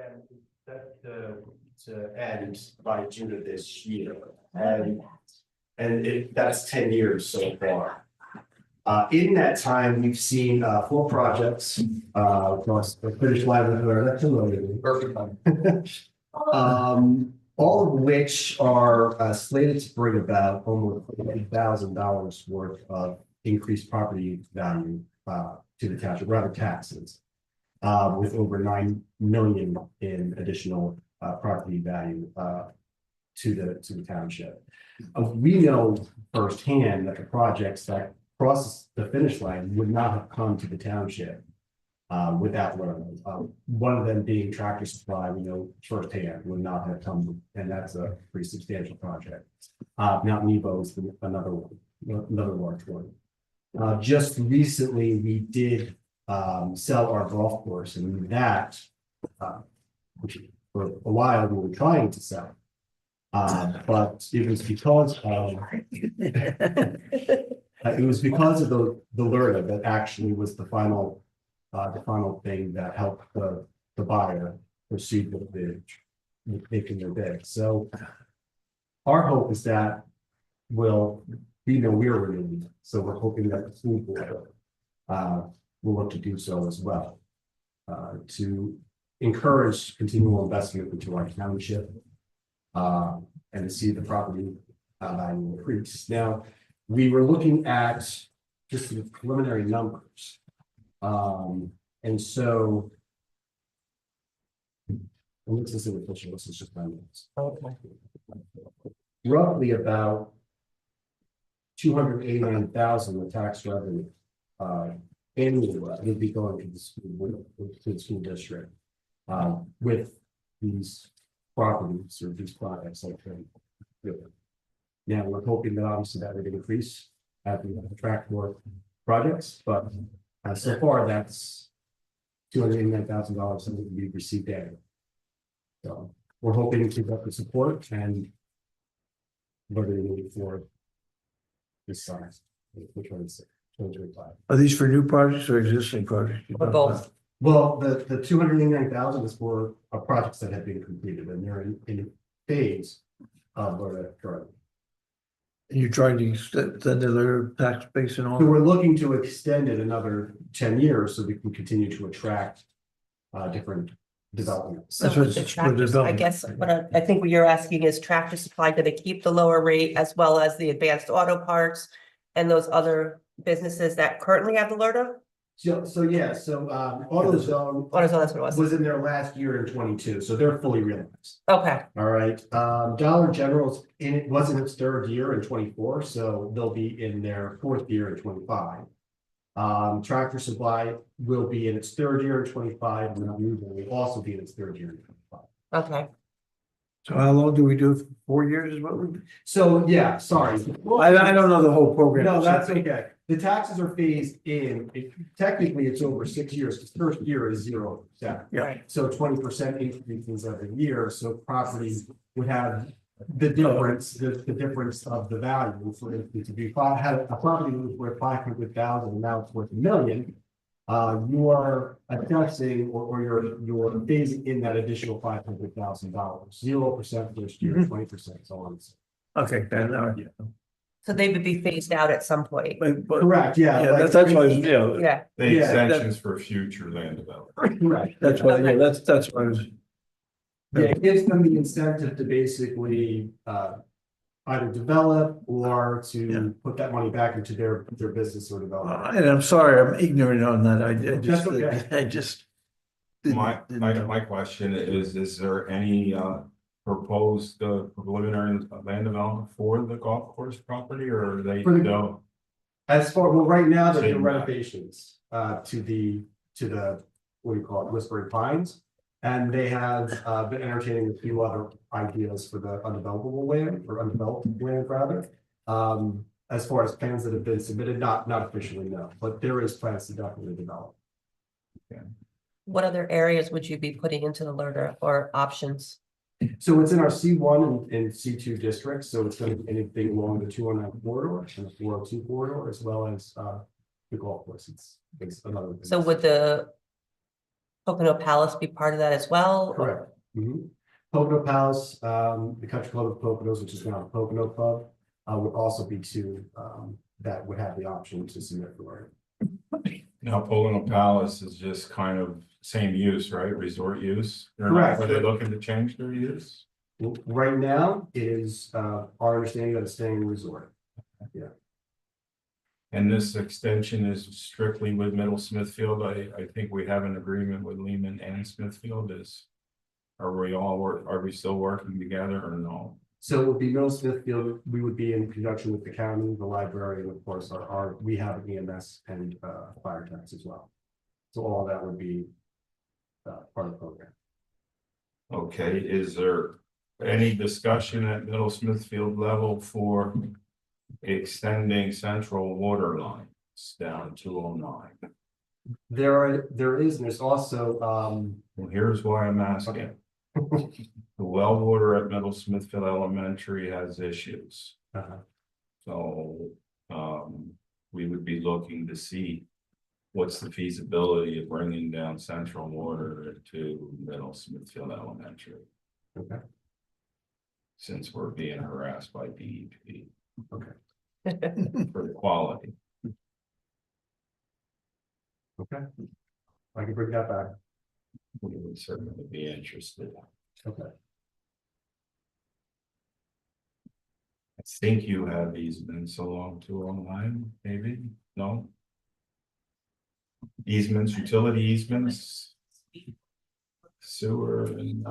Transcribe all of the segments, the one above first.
And that to end by June of this year, and that's 10 years so far. In that time, we've seen 4 projects across the British Library. That's perfect. All of which are slated to bring about almost $80,000 worth of increased property value to the township, rather taxes, with over $9 million in additional property value to the township. We know firsthand that the projects that cross the finish line would not have come to the township without learning. One of them being Tractor Supply, we know firsthand would not have come, and that's a pretty substantial project. Mount Nebo is another one, another large one. Just recently, we did sell our golf course, and that, which for a while we were trying to sell. But it was because of the LERTA that actually was the final thing that helped the buyer proceed with making their bid. So our hope is that will be no we're renewed. So we're hoping that the school board will look to do so as well to encourage continual investment into our township and to see the property value increase. Now, we were looking at just the preliminary numbers. And so this is official, this is just my notes. Okay. Roughly about 289,000 of tax revenue annually would be going to the school district with these properties or these products like that. Now we're hoping that obviously that would increase as we attract more projects, but so far that's $289,000 that we received annually. So we're hoping to keep up the support and what are we moving forward this size, which one is 2025. Are these for new projects or existing projects? Both. Well, the 289,000 is for projects that have been completed and they're in a phase of currently. And you're trying to extend their tax base and all? So we're looking to extend it another 10 years so we can continue to attract different developments. So the tractors, I guess what I think what you're asking is Tractor Supply, do they keep the lower rate as well as the advanced auto parts and those other businesses that currently have the LERTA? So AutoZone That's what it was. in their last year in 22, so they're fully realized. Okay, All right. Dollar General's was in its 3rd year in 24, so they'll be in their 4th year in 25. Tractor Supply will be in its 3rd year in 25, and will also be in its 3rd year in 25. okay. So how long do we do? 4 years is what we? So yeah, sorry. I don't know the whole program. No, that's okay. The taxes are phased in. Technically, it's over 6 years. The first year is 0%. Yeah. So 20% increases every year. So property would have the difference, the difference of the value. For instance, if you had a property that was worth 500,000, now it's worth $1 million. You are assessing or you're phasing in that additional $500,000. 0% first year, 20%, so on. Okay, yeah. So they would be phased out at some point. But Correct, yeah. yeah, like- that's why, yeah, Yeah, The Yeah, extensions for future land development. Correct. that's why, yeah, that's what I was. Yeah, it gives them the incentive to basically either develop or to put that money back into their business or development. And I'm sorry, I'm ignorant on that. That's okay. I just. didn't know. My question is there any proposed preliminary land development for the golf course property, or are they For the- don't? As far, well, right now, they're doing Same. renovations to the, what do you call it, Whispering Pines. And they have been entertaining a few other ideas for the undevelopable land, or undeveloped land rather. As far as plans that have been submitted, not officially, no, but there is plans to definitely develop. what other areas would you be putting into the LERTA or options? So it's in our C1 and C2 districts, so it's going to be anything along the 209 corridor and the 402 corridor, as well as the golf course. It's another. So would the Pocono Palace be part of that as well? Correct. Pocono Palace, the Country Club of Poconos, which is now the Pocono Club, would also be two, that would have the option to submit for it. Now, Pocono Palace is just kind of same use, right? Resort use. Correct. Are they looking to change their use? Right now, it is, our understanding that it's staying in resort. And this extension is strictly with Middle Smithfield. I think we have an agreement with Lehman and Smithfield is. Are we still working together or no? So it would be Middle Smithfield, we would be in conjunction with the county, the library, and of course, we have EMS and, fire tax as well. So all that would be, part of the program. Okay, is there any discussion at Middle Smithfield level for extending central water lines down 209? There is, and there's also, Well, here's why I'm asking. The well water at Middle Smithfield Elementary has issues. So, we would be looking to see what's the feasibility of bringing down central water to Middle Smithfield Elementary. Okay. Since we're being harassed by DEP. Okay. For the quality. Okay. I can bring that back. We would certainly be interested. Okay. I think you have easements along 209, maybe, no? Easements, utility easements. Sewer and,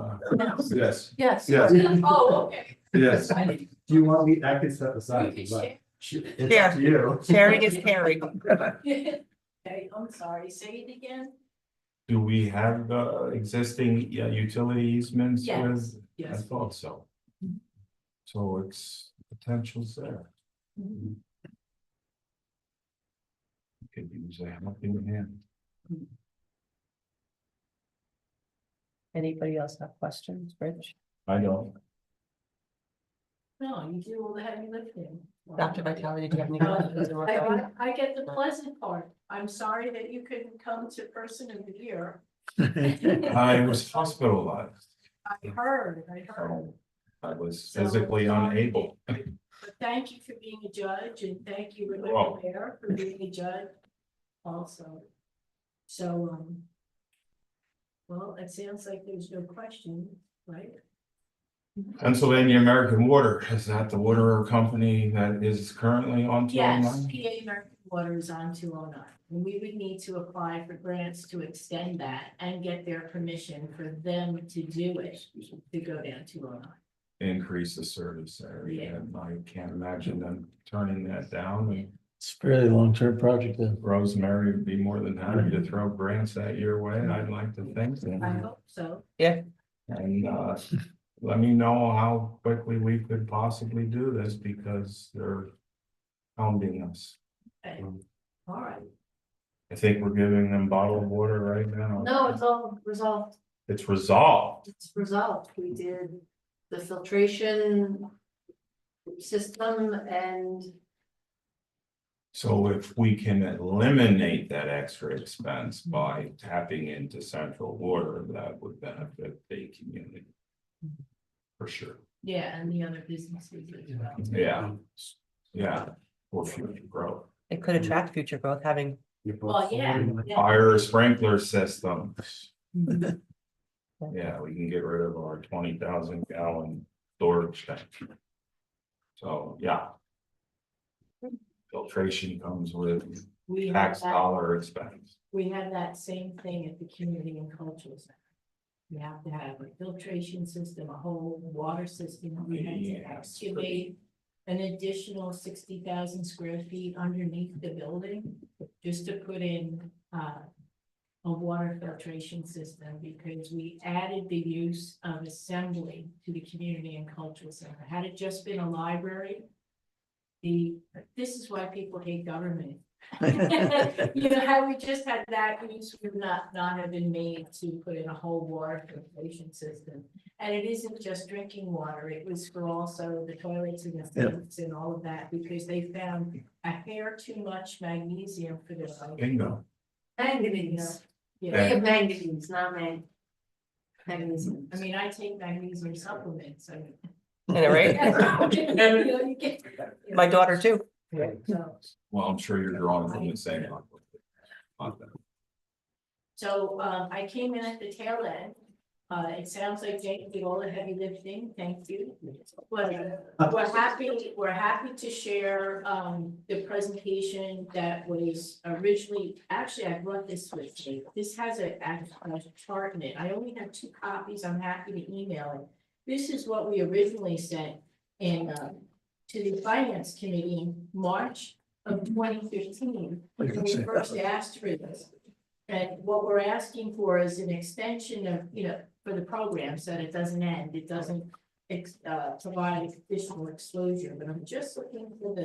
yes, Yes. Yes. Oh, okay. yes. Do you want me, I can step aside. We if can you'd like. It's up to you. Sharing is caring. Okay, I'm sorry, say it again? Do we have, existing utility easements Yes. with? I Yes. thought so. So it's potentials there. Mhm. Could use a helping hand. Anybody else have questions, Rich? I don't. No, you do all the heavy lifting. Dr. Vitale, did you have any questions? I get the pleasant part. I'm sorry that you couldn't come to person of the year. I was hospitalized. I heard. So I was physically unable. But thank you for being a judge and thank you, You're Rebecca welcome. Bear, for being a judge also. So, well, it sounds like there's no question, right? Pennsylvania American Water, is that the water company that is currently on Yes, 209? PA American Water is on 209. And we would need to apply for grants to extend that and get their permission for them to do it, to go down 209. Increase the service area, Yeah. and I can't imagine them turning that down. And It's a fairly long-term project then. Rosemary would be more than happy to throw grants that your way, I'd like to think. I hope so. And let me know how quickly we could possibly do this because they're hounding us. Okay. All right. I think we're giving them bottled water right now. No, it's all resolved. It's resolved. It's resolved. We did the filtration system and So if we can eliminate that extra expense by tapping into central water, that would benefit the community. For sure. yeah, and the other businesses as well. Yeah. Yeah, for future growth. It could attract future growth, having, Well, yeah. yeah. Fire sprinkler systems. Yeah, we can get rid of our 20,000 gallon storage tank. So, yeah. Filtration comes with We have tax that, dollar expense. we have that same thing at the community and cultural center. You have to have a filtration system, a whole water system. We had to Yeah, excavate an additional 60,000 square feet underneath the building just to put in a water filtration system because we added the use of assembly to the community and cultural center. Had it just been a library, this is why people hate government. You know, had we just had that use, would not have been made to put in a whole water filtration system. And it isn't just drinking water, it was for also the toilets and the sinks and all of that, because they found a hair too much magnesium for their life. Bingo. Manganese. Yeah, have magazines, not magnesium. I mean, I take magnesium supplements, I mean. Is that right? You know, you get- My daughter too. So, Well, I'm sure you're drawing from the same. I came in at the tail end. It sounds like Jake did all the heavy lifting, thank you. But we're happy to share, the presentation that was originally, actually, I brought this with me. This has a chart in it. I only have 2 copies. I'm happy to email it. This is what we originally sent in, to the finance committee in March of 2015. When we first asked for this. And what we're asking for is an extension of, for the program, so that it doesn't end, it doesn't provide additional exposure, but I'm just looking for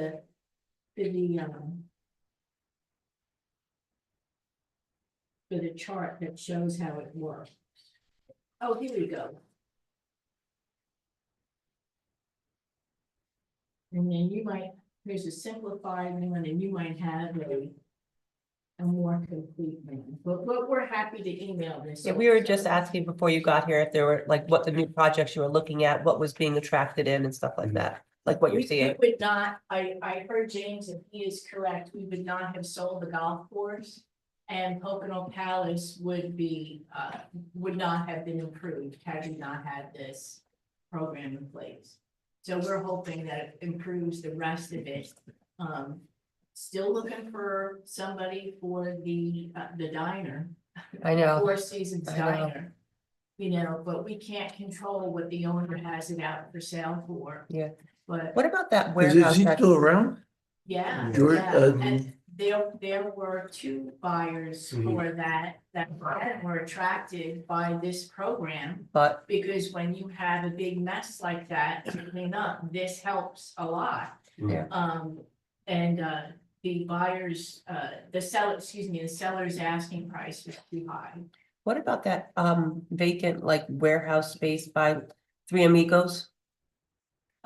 the chart that shows how it works. Oh, here we go. And then here's a simplified one, and you might have a more complete one, but we're happy to email this. Yeah, we were just asking before you got here if there were like what the new projects you were looking at, what was being attracted in and stuff like that, like what you're We seeing. would not, I heard James, and he is correct, we would not have sold the golf course. And Pocono Palace would not have been improved had we not had this program in place. So we're hoping that it improves the rest of it. Still looking for somebody for the diner. I know. Four Seasons I know. Diner. But we can't control what the owner has it out for sale for. Yeah. But What about that Is warehouse? he that- still around? yeah, George, and there were 2 buyers Mhm. for that were attracted by this program. But Because when you have a big mess like that to clean up, this helps a lot. Yeah. The buyers, the seller's asking price was too high. what about that vacant like warehouse space by Three Amigos?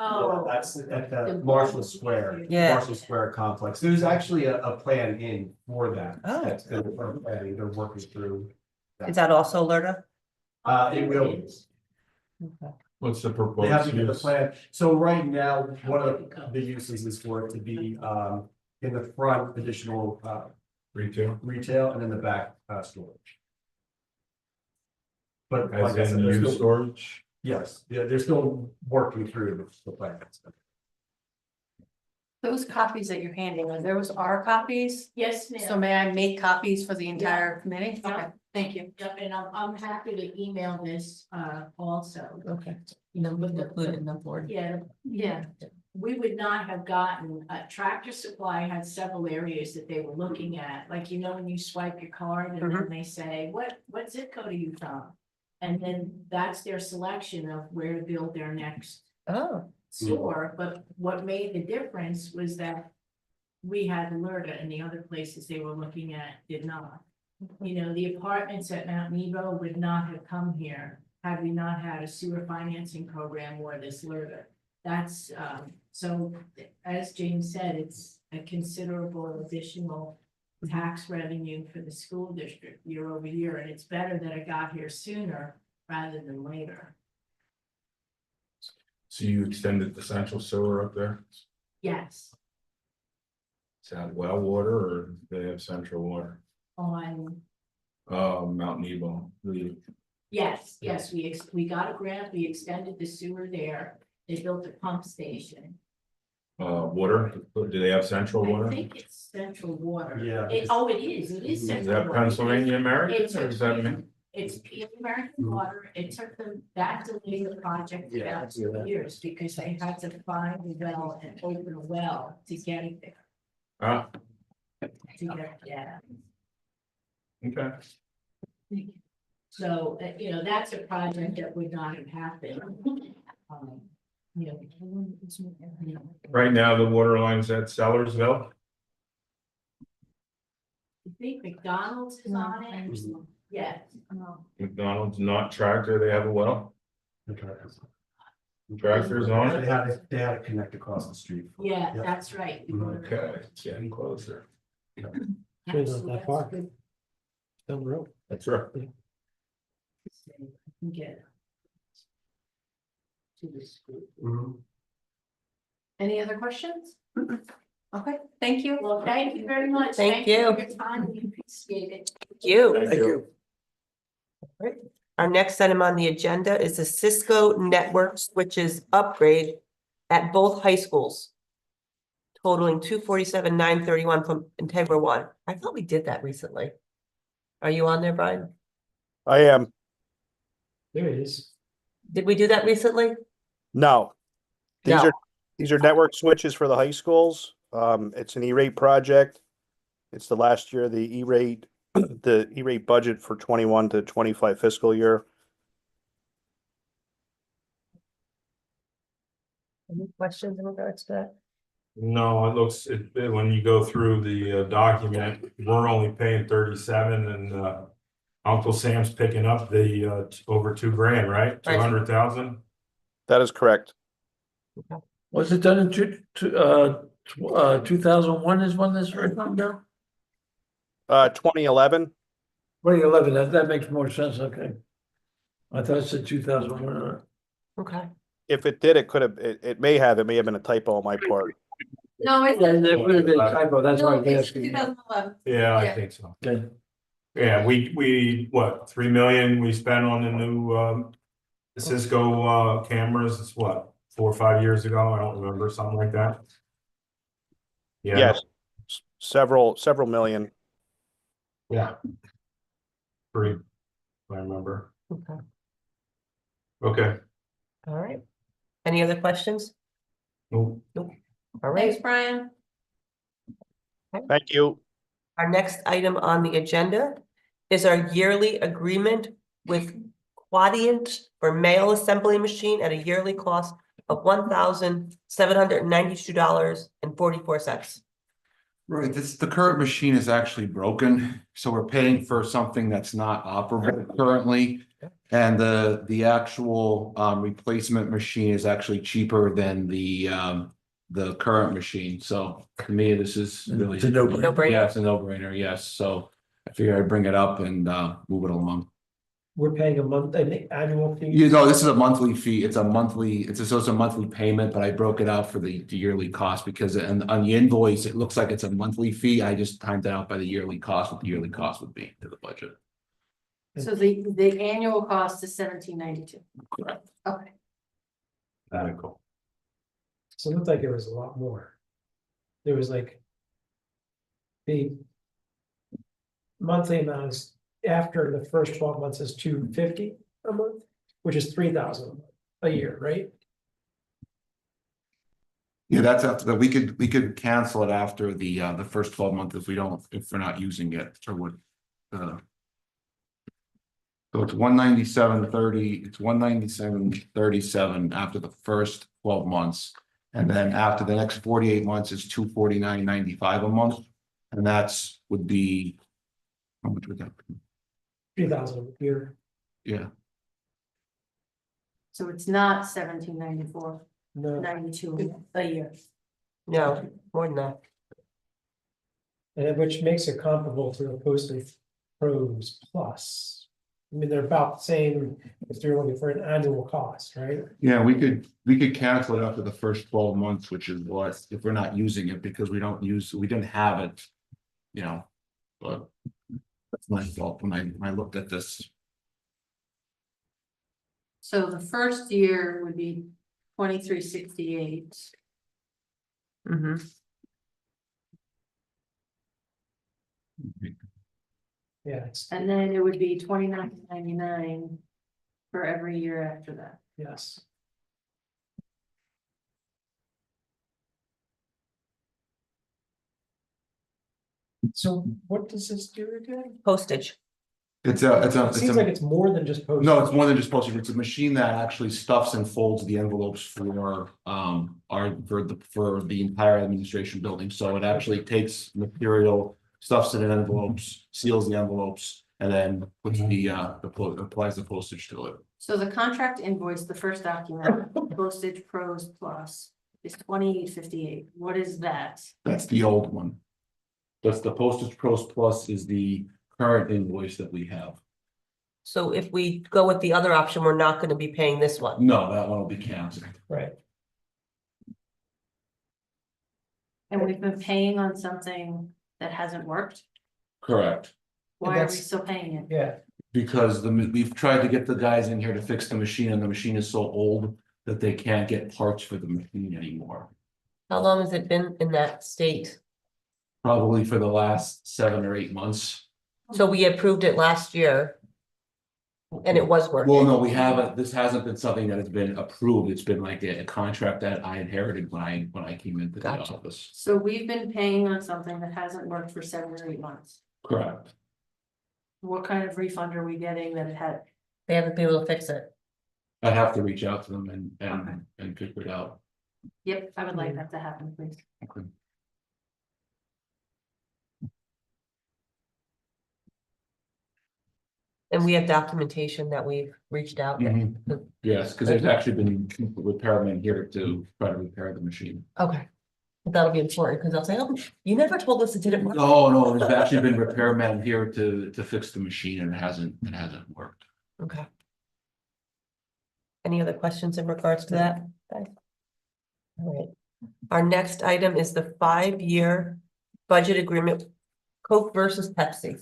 Oh. That's at The the Marshall Square. Yeah. Marshall Square complex. There's actually a plan in for that. Oh. That's good. They're working through. Is that also Lerda? It will. Okay. What's the They proposed have to get the use? plan. So right now, one of the uses is for it to be in the front additional Retail, retail and in the back storage. But as like I said, in there's used still, storage? yes, yeah, they're still working through the plans. Those copies that you're handing, are those our copies? Yes, So ma'am. may I make copies for the entire committee? Yeah. Okay, thank you. Yep, and I'm happy to email this also. Okay. With the- Include in the board. Yeah, we would not have gotten, Tractor Supply had several areas that they were looking at, like, when you swipe your card and then they say, what zip code are you from? And then that's their selection of where to build their next Oh, store, but what made the difference was that we had Alerta and the other places they were looking at did not. The apartments at Mount Nebo would not have come here had we not had a sewer financing program or this Alerta. That's, so as James said, it's a considerable additional tax revenue for the school district year over year, and it's better that it got here sooner rather than later. So you extended the central sewer up there? Yes, Is that well water or do they have central water? on, Mount Nebo, yes, we got a grant, we extended the sewer there, they built a pump station. water, do they have central I water? think it's central water. Yeah. It is Is central that water. Pennsylvania American It's or is that me? It's American Water, it took them, that delayed the project Yeah, about 2 years, because they had to find a well and open a well to get it there. Ah, Yeah, okay. so, that's a project that would not have happened. Right now, the water line's at Sellersville. I think McDonald's is on it, yes. McDonald's not Tractor, they have a well. Tractor's on it. They had to connect across the street. Yeah, Yep. that's right. Okay, it's getting closer. Absolutely, that's good. Down the road. That's right. Get to the school. Any other questions? Okay, thank you. Well, thank you very much. Thank for you. your time. We appreciate it. Thank you. Thank you. Our next item on the agenda is the Cisco network switches upgrade at both high schools. Totaling $247,931 from Integra One. I thought we did that recently. Are you on there, Brian? I am. There it is. Did we do that recently? No. These No. are these are network switches for the high schools. It's an E-rate project. It's the last year of the E-rate, the E-rate budget for 21 to 25 fiscal year. Any questions in regards to that? No, it looks, when you go through the document, we're only paying 37 and Uncle Sam's picking up the over $2,000, right? Right. 200,000. That is correct. Was it done in 2001 is when this first one done? 2011. 2011, that makes more sense, okay. I thought it said 2001. Okay. If it did, it may have been a typo on my part. No, it's. Yeah, there would have been a typo, that's why I No, was it's asking. 2011. Yeah, I Yeah. think so. Okay. Yeah, we what, 3 million we spent on the new Cisco cameras, it's what, 4 or 5 years ago, I don't remember, something like that. Yeah. Yes. Several million. Yeah. 3, if I remember. Okay. Okay. All right. Any other questions? Nope. All right. Thanks, Brian. Thank you. Our next item on the agenda is our yearly agreement with Quadient for mail assembly machine at a yearly cost of $1,792.44. Right, the current machine is actually broken, so we're paying for something that's not operable currently. And the actual replacement machine is actually cheaper than the current machine, so to me, this is really. It's a no-brainer. No-brainer. Yeah, it's a no-brainer, yes, so I figure I'd bring it up and move it along. We're paying an annual fee. You know, this is a monthly fee, it's a monthly payment, but I broke it out for the yearly cost because on the invoice, it looks like it's a monthly fee. I just timed it out by the yearly cost, what the yearly cost would be to the budget. So the annual cost is $17.92. Correct. Okay. Very cool. So it looked like it was a lot more. There was like the monthly amounts after the first 12 months is $250 a month, which is $3,000 a year, right? Yeah, that's after that. We could cancel it after the first 12 months if we're not using it or what. So it's 197.30, it's 197.37 after the first 12 months. And then after the next 48 months is 249.95 a month. And would be, how much would that be? 3,000 a year. Yeah, So it's not $17.94, No, $92 a year. No, more than that. and which makes it comparable to the Postage Pros Plus. I mean, they're about the same if you're looking for an annual cost, right? yeah, we could cancel it after the first 12 months, which is what, if we're not using it because we didn't have it, you know, but that's my fault when I looked at this. So the first year would be $23.68. Mm-hmm. Yeah, it's, And then it would be $29.99 for every year after that. yes. So what does this do again? Postage. It Seems like it's more than just postage. No, it's more than just postage. It's a machine that actually stuffs and folds the envelopes for the entire administration building. So it actually takes material, stuffs it in envelopes, seals the envelopes, and then puts applies the postage to it. So the contract invoice, the first document, Postage Pros Plus, is $28.58. What is that? That's the old one. That's the Postage Pros Plus is the current invoice that we have. So if we go with the other option, we're not gonna be paying this one. No, that one will be canceled. Right. And we've been paying on something that hasn't worked. Correct. Why are we that's- still paying it? Yeah, Because we've tried to get the guys in here to fix the machine and the machine is so old that they can't get parts for the machine anymore. How long has it been in that state? Probably for the last 7 or 8 months. So we approved it last year. And it was Well, working. no, we haven't, this hasn't been something that has been approved. It's been like a contract that I inherited when I came into the Gotcha. office. So we've been paying on something that hasn't worked for 7 or 8 months. Correct. What kind of refund are we getting that it had? They haven't been able to fix it. I'd have to reach out to them Okay. and figure it out. Yep, I would like that to happen, please. Okay. And we have documentation that we've reached out. Yes, because there's actually been repairmen here to try to repair the machine. Okay. That'll be important because I'll say, oh, you never told us it didn't work. No, there's actually been repairmen here to fix the machine and it hasn't worked. Okay. Any other questions in regards to that? All right. Our next item is the 5-year budget agreement, Coke versus Pepsi.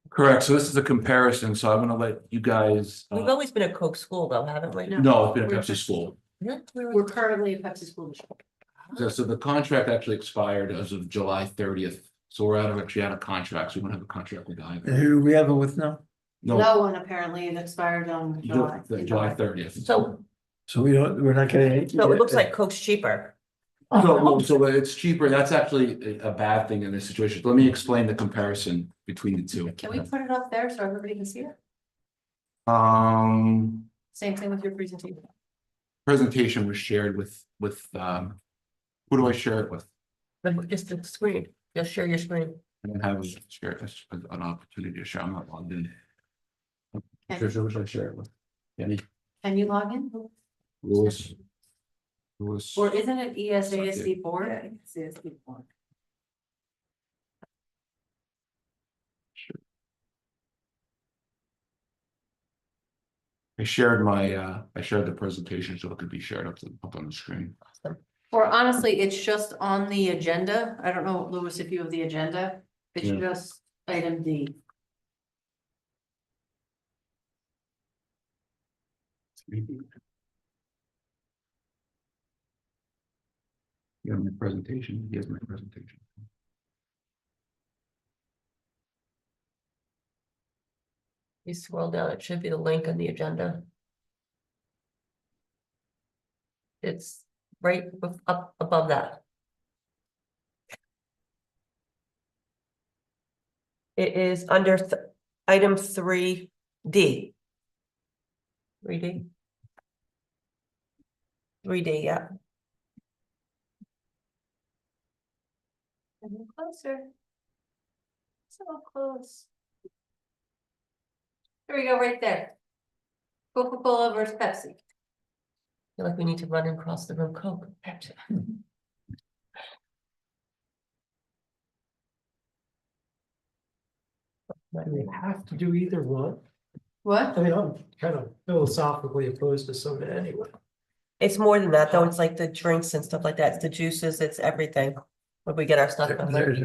Correct, so this is a comparison, so I'm gonna let you guys. We've always been a Coke school though, haven't we? No, it's been a Pepsi school. Yeah, we were- We're currently a Pepsi school district. So the contract actually expired as of July 30th. So we're actually out of contracts. We don't have a contract with either. Who do we have it with now? No, No one apparently, it expired on July. July 30th. So, So we're not getting any. so it looks like Coke's cheaper. So it's cheaper. That's actually a bad thing in this situation. Let me explain the comparison between the two. Can we put it up there so everybody can see it? Same thing with your presentation. Presentation was shared with, who do I share it with? But just the screen, just share your screen. I don't have an opportunity to share. I'm not logged in. Okay. Who should I share it with? Any, Can you log in? Louis? Or isn't it ESASD board? ESASD board. I shared the presentation so it could be shared up on the screen. Or honestly, it's just on the agenda. I don't know, Louis, if you have the agenda. It's Yeah. just item D. You have my presentation, here's my presentation. You scroll down, it should be the link on the agenda. It's right up above that. It is under item 3D. 3D. 3D, yeah. A little closer. So close. There we go, right there. Coca-Cola versus Pepsi. I feel like we need to run across the room. Coke, Pepsi. do we have to do either one? What? I mean, I'm kind of philosophically opposed to soda anyway. It's more than that, though. It's like the drinks and stuff like that. It's the juices, it's everything. When we get our stuff. from there.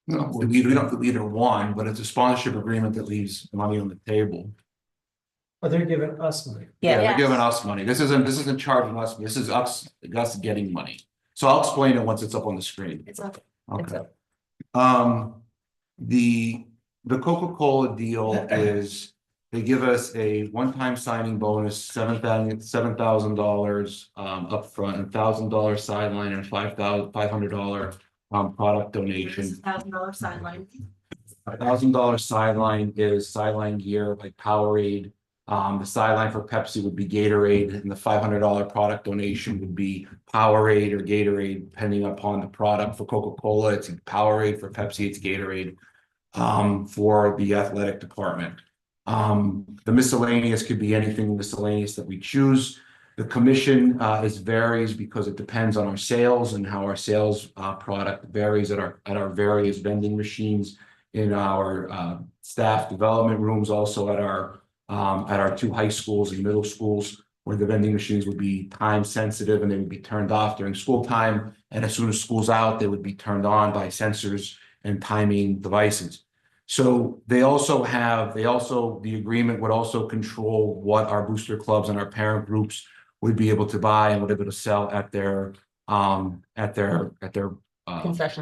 No, we don't do either one, but it's a sponsorship agreement that leaves money on the table. But they're giving us money. Yeah, Yeah, they're giving us money. This isn't charging us, this is us getting money. So I'll explain it once it's up on the screen. It's up. it's Okay. a- The Coca-Cola deal is, they give us a one-time signing bonus, $7,000 upfront, and $1,000 sideline, and $500 product donation. $1,000 sideline. $1,000 sideline is sideline gear like Powerade. The sideline for Pepsi would be Gatorade, and the $500 product donation would be Powerade or Gatorade, depending upon the product. For Coca-Cola, it's Powerade. For Pepsi, it's Gatorade. For the athletic department. The miscellaneous could be anything miscellaneous that we choose. The commission is varies because it depends on our sales and how our sales product varies at our various vending machines in our staff development rooms, also at our two high schools and middle schools, where the vending machines would be time sensitive and they would be turned off during school time. And as soon as school's out, they would be turned on by sensors and timing devices. So the agreement would also control what our booster clubs and our parent groups would be able to buy and would be able to sell at their Concession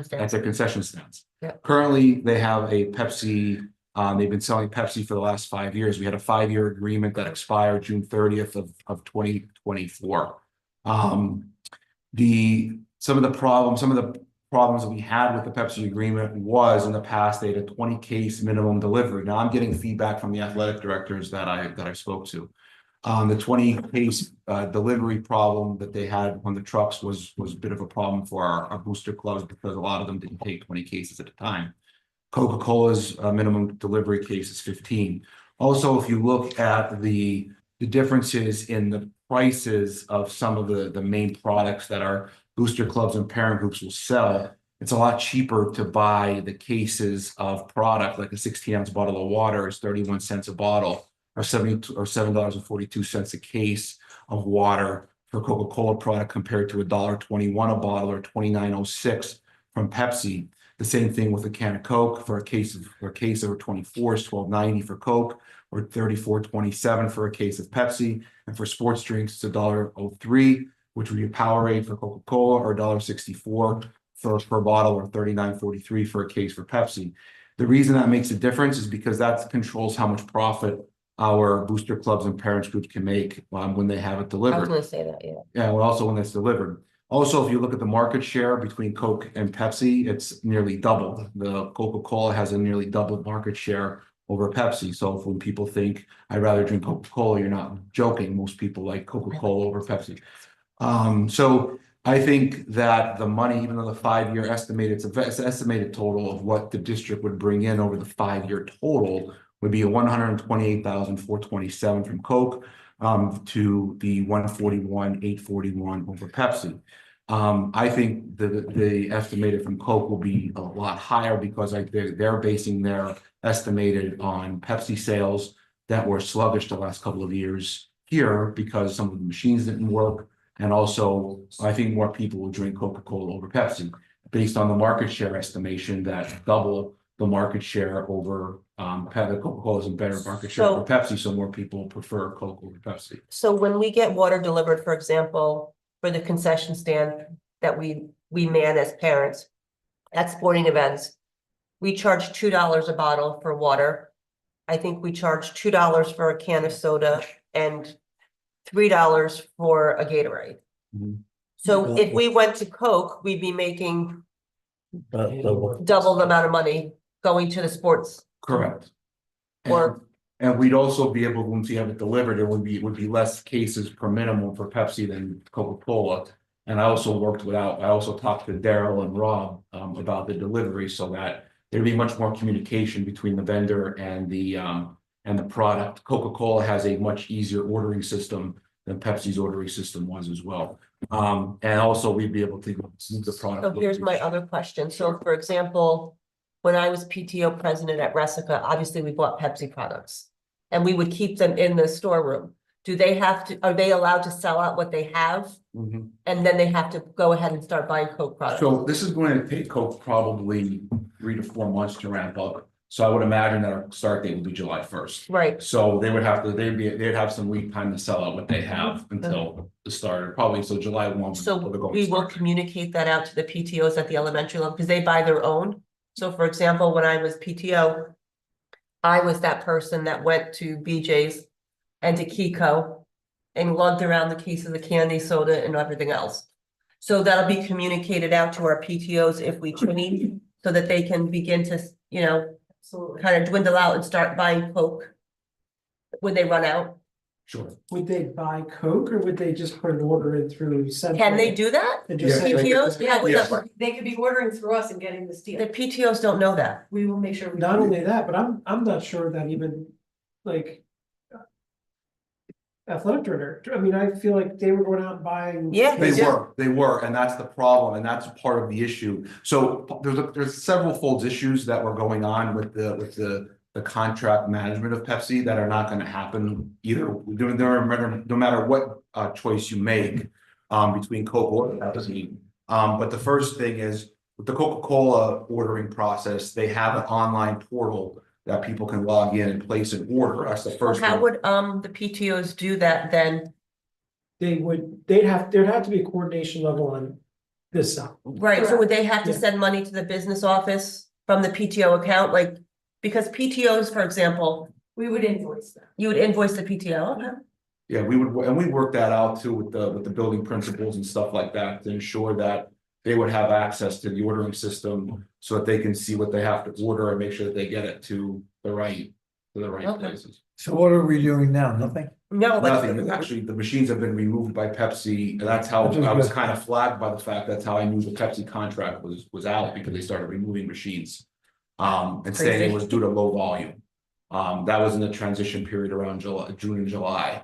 at stands. their concession stands. Yeah. Currently, they have a Pepsi, they've been selling Pepsi for the last 5 years. We had a 5-year agreement that expired June 30th of 2024. Some of the problems that we had with the Pepsi agreement was in the past, they had a 20 case minimum delivery. Now I'm getting feedback from the athletic directors that I spoke to. The 20 case delivery problem that they had on the trucks was a bit of a problem for our booster clubs, because a lot of them didn't take 20 cases at a time. Coca-Cola's minimum delivery case is 15. Also, if you look at the differences in the prices of some of the main products that our booster clubs and parent groups will sell, it's a lot cheaper to buy the cases of product, like a 16-ounce bottle of water is 31 cents a bottle, or $7.42 a case of water for Coca-Cola product, compared to $1.21 a bottle or $29.06 from Pepsi. The same thing with a can of Coke. For a case over 24 is $12.90 for Coke, or $34.27 for a case of Pepsi. And for sports drinks, it's $1.03, which would be a Powerade for Coca-Cola, or $1.64 per bottle, or $39.43 for a case for Pepsi. The reason that makes a difference is because that controls how much profit our booster clubs and parents groups can make when they have it I was delivered. gonna say that, yeah. Yeah, well, also when it's delivered. Also, if you look at the market share between Coke and Pepsi, it's nearly doubled. The Coca-Cola has a nearly doubled market share over Pepsi. So when people think I'd rather drink Coca-Cola, you're not joking. Most people like Coca-Cola over Pepsi. So I think that the money, even though the 5-year estimated, it's an estimated total of what the district would bring in over the 5-year total, would be a $128,427 from Coke to the $141,841 over Pepsi. I think the estimated from Coke will be a lot higher, because they're basing their estimated on Pepsi sales that were sluggish the last couple of years here, because some of the machines didn't work. And also, I think more people will drink Coca-Cola over Pepsi, based on the market share estimation that double the market share over Coca-Cola is a better market share over Pepsi, so more people prefer Coke over Pepsi. So when we get water delivered, for example, for the concession stand that we man as parents at sporting events, we charge $2 a bottle for water. I think we charge $2 for a can of soda and $3 for a Gatorade. Mhm. So if we went to Coke, we'd be making Double. double the amount of money going to the sports. Correct. Or- And we'd also be able, once we have it delivered, it would be less cases per minimum for Pepsi than Coca-Cola. And I also talked to Daryl and Rob about the delivery, so that there'd be much more communication between the vendor and the product. Coca-Cola has a much easier ordering system than Pepsi's ordering system was as well. And also we'd be able to move the product. So here's my other question. So for example, when I was PTO president at Resica, obviously we bought Pepsi products and we would keep them in the storeroom. Are they allowed to sell out what they have? Mhm. And then they have to go ahead and start buying Coke products? So this is going to take Coke probably 3 to 4 months to ramp up. So I would imagine that our start date would be July 1st. Right. So they'd have some lead time to sell out what they have until the start, probably, so July 1. So before they're going we to will start. communicate that out to the PTOs at the elementary level, because they buy their own. So for example, when I was PTO, I was that person that went to BJ's and to Kiko and lugged around the cases of candy, soda, and everything else. So that'll be communicated out to our PTOs if we change, so that they can begin to, kind of dwindle out and start buying Coke when they run out. Sure. Would they buy Coke or would they just put an order in through Central? Can they do that? And just say, PTOs? How would that work? They could be ordering through us and getting this The deal. PTOs don't know that. We will make sure. not only that, but I'm not sure that even like. athletic director. I mean, I feel like they were going out and buying. Yeah. They were, and that's the problem, and that's part of the issue. So there's several folds issues that were going on with the contract management of Pepsi that are not gonna happen either. No matter what choice you make between Coke or Pepsi. But the first thing is with the Coca-Cola ordering process, they have an online portal that people can log in and place an order. That's the Well, first how one. would the PTOs do that then? There'd have to be a coordination level on this side. Right, so would they have to Yeah. send money to the business office from the PTO account, like, because PTOs, for example, We would invoice them. you would invoice the PTO, okay? Yeah, we would, and we worked that out too with the building principals and stuff like that to ensure that they would have access to the ordering system so that they can see what they have to order and make sure that they get it to the right Okay. places. So what are we doing now? Nothing? No, Nothing, but actually, the machines have been removed by Pepsi, and that's how Which is I was good. kind of flagged by the fact, that's how I knew the Pepsi contract was out, because they started removing machines. And saying it Crazy. was due to low volume. That was in the transition period around June and July.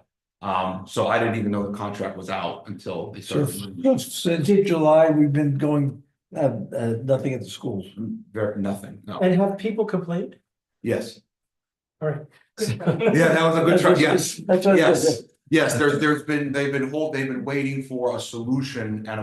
So I didn't even know the contract was out until they So started. since July, we've been going, nothing at the schools. Nothing, no, And have people complained? yes, All right. yeah, that was a good try, yes, That's what I yes. said. Yes, they've been waiting for a solution, and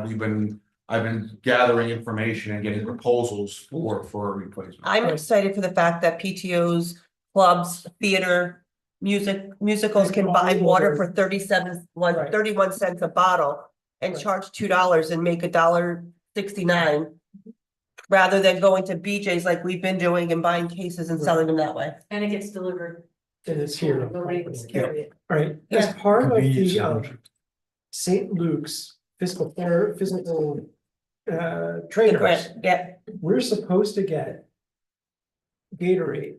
I've been gathering information and getting proposals for a replacement. I'm excited for the fact that PTOs, clubs, theater, musicals can buy water for 31 cents a bottle and Right. charge $2 and make $1.69. Rather than going to BJ's like we've been doing and buying cases and selling them that way. And it gets delivered. And it's here. Nobody can carry it. All right, as Yeah. part of Convenience the stores. St. Luke's physical The trainers, grant, yeah, we're supposed to get Gatorade,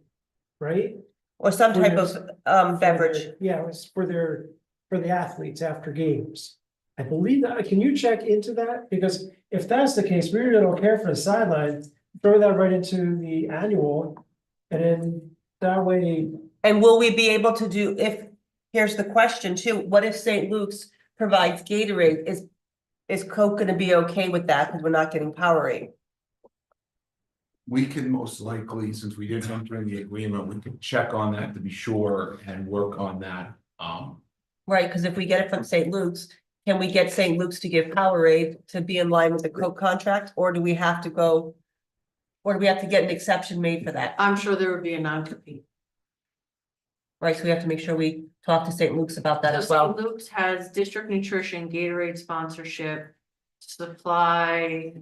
right? or some type of beverage. Yeah, it was for the athletes after games. I believe that, can you check into that? Because if that's the case, we really don't care for the sideline, throw that right into the annual. And then that way, And will we be able to do, here's the question too, what if St. Luke's provides Gatorade, is Coke gonna be okay with that, because we're not getting Powerade? We can most likely, since we didn't enter in the agreement, we can check on that to be sure and work on that. Right, because if we get it from St. Luke's, can we get St. Luke's to give Powerade to be in line with the Coke contract, or do we have to go? Or do we have to get an exception made for that? I'm sure there would be a non-compete. Right, so we have to make sure we talk to St. Luke's about that So as well. St. Luke's has district nutrition, Gatorade sponsorship, supply.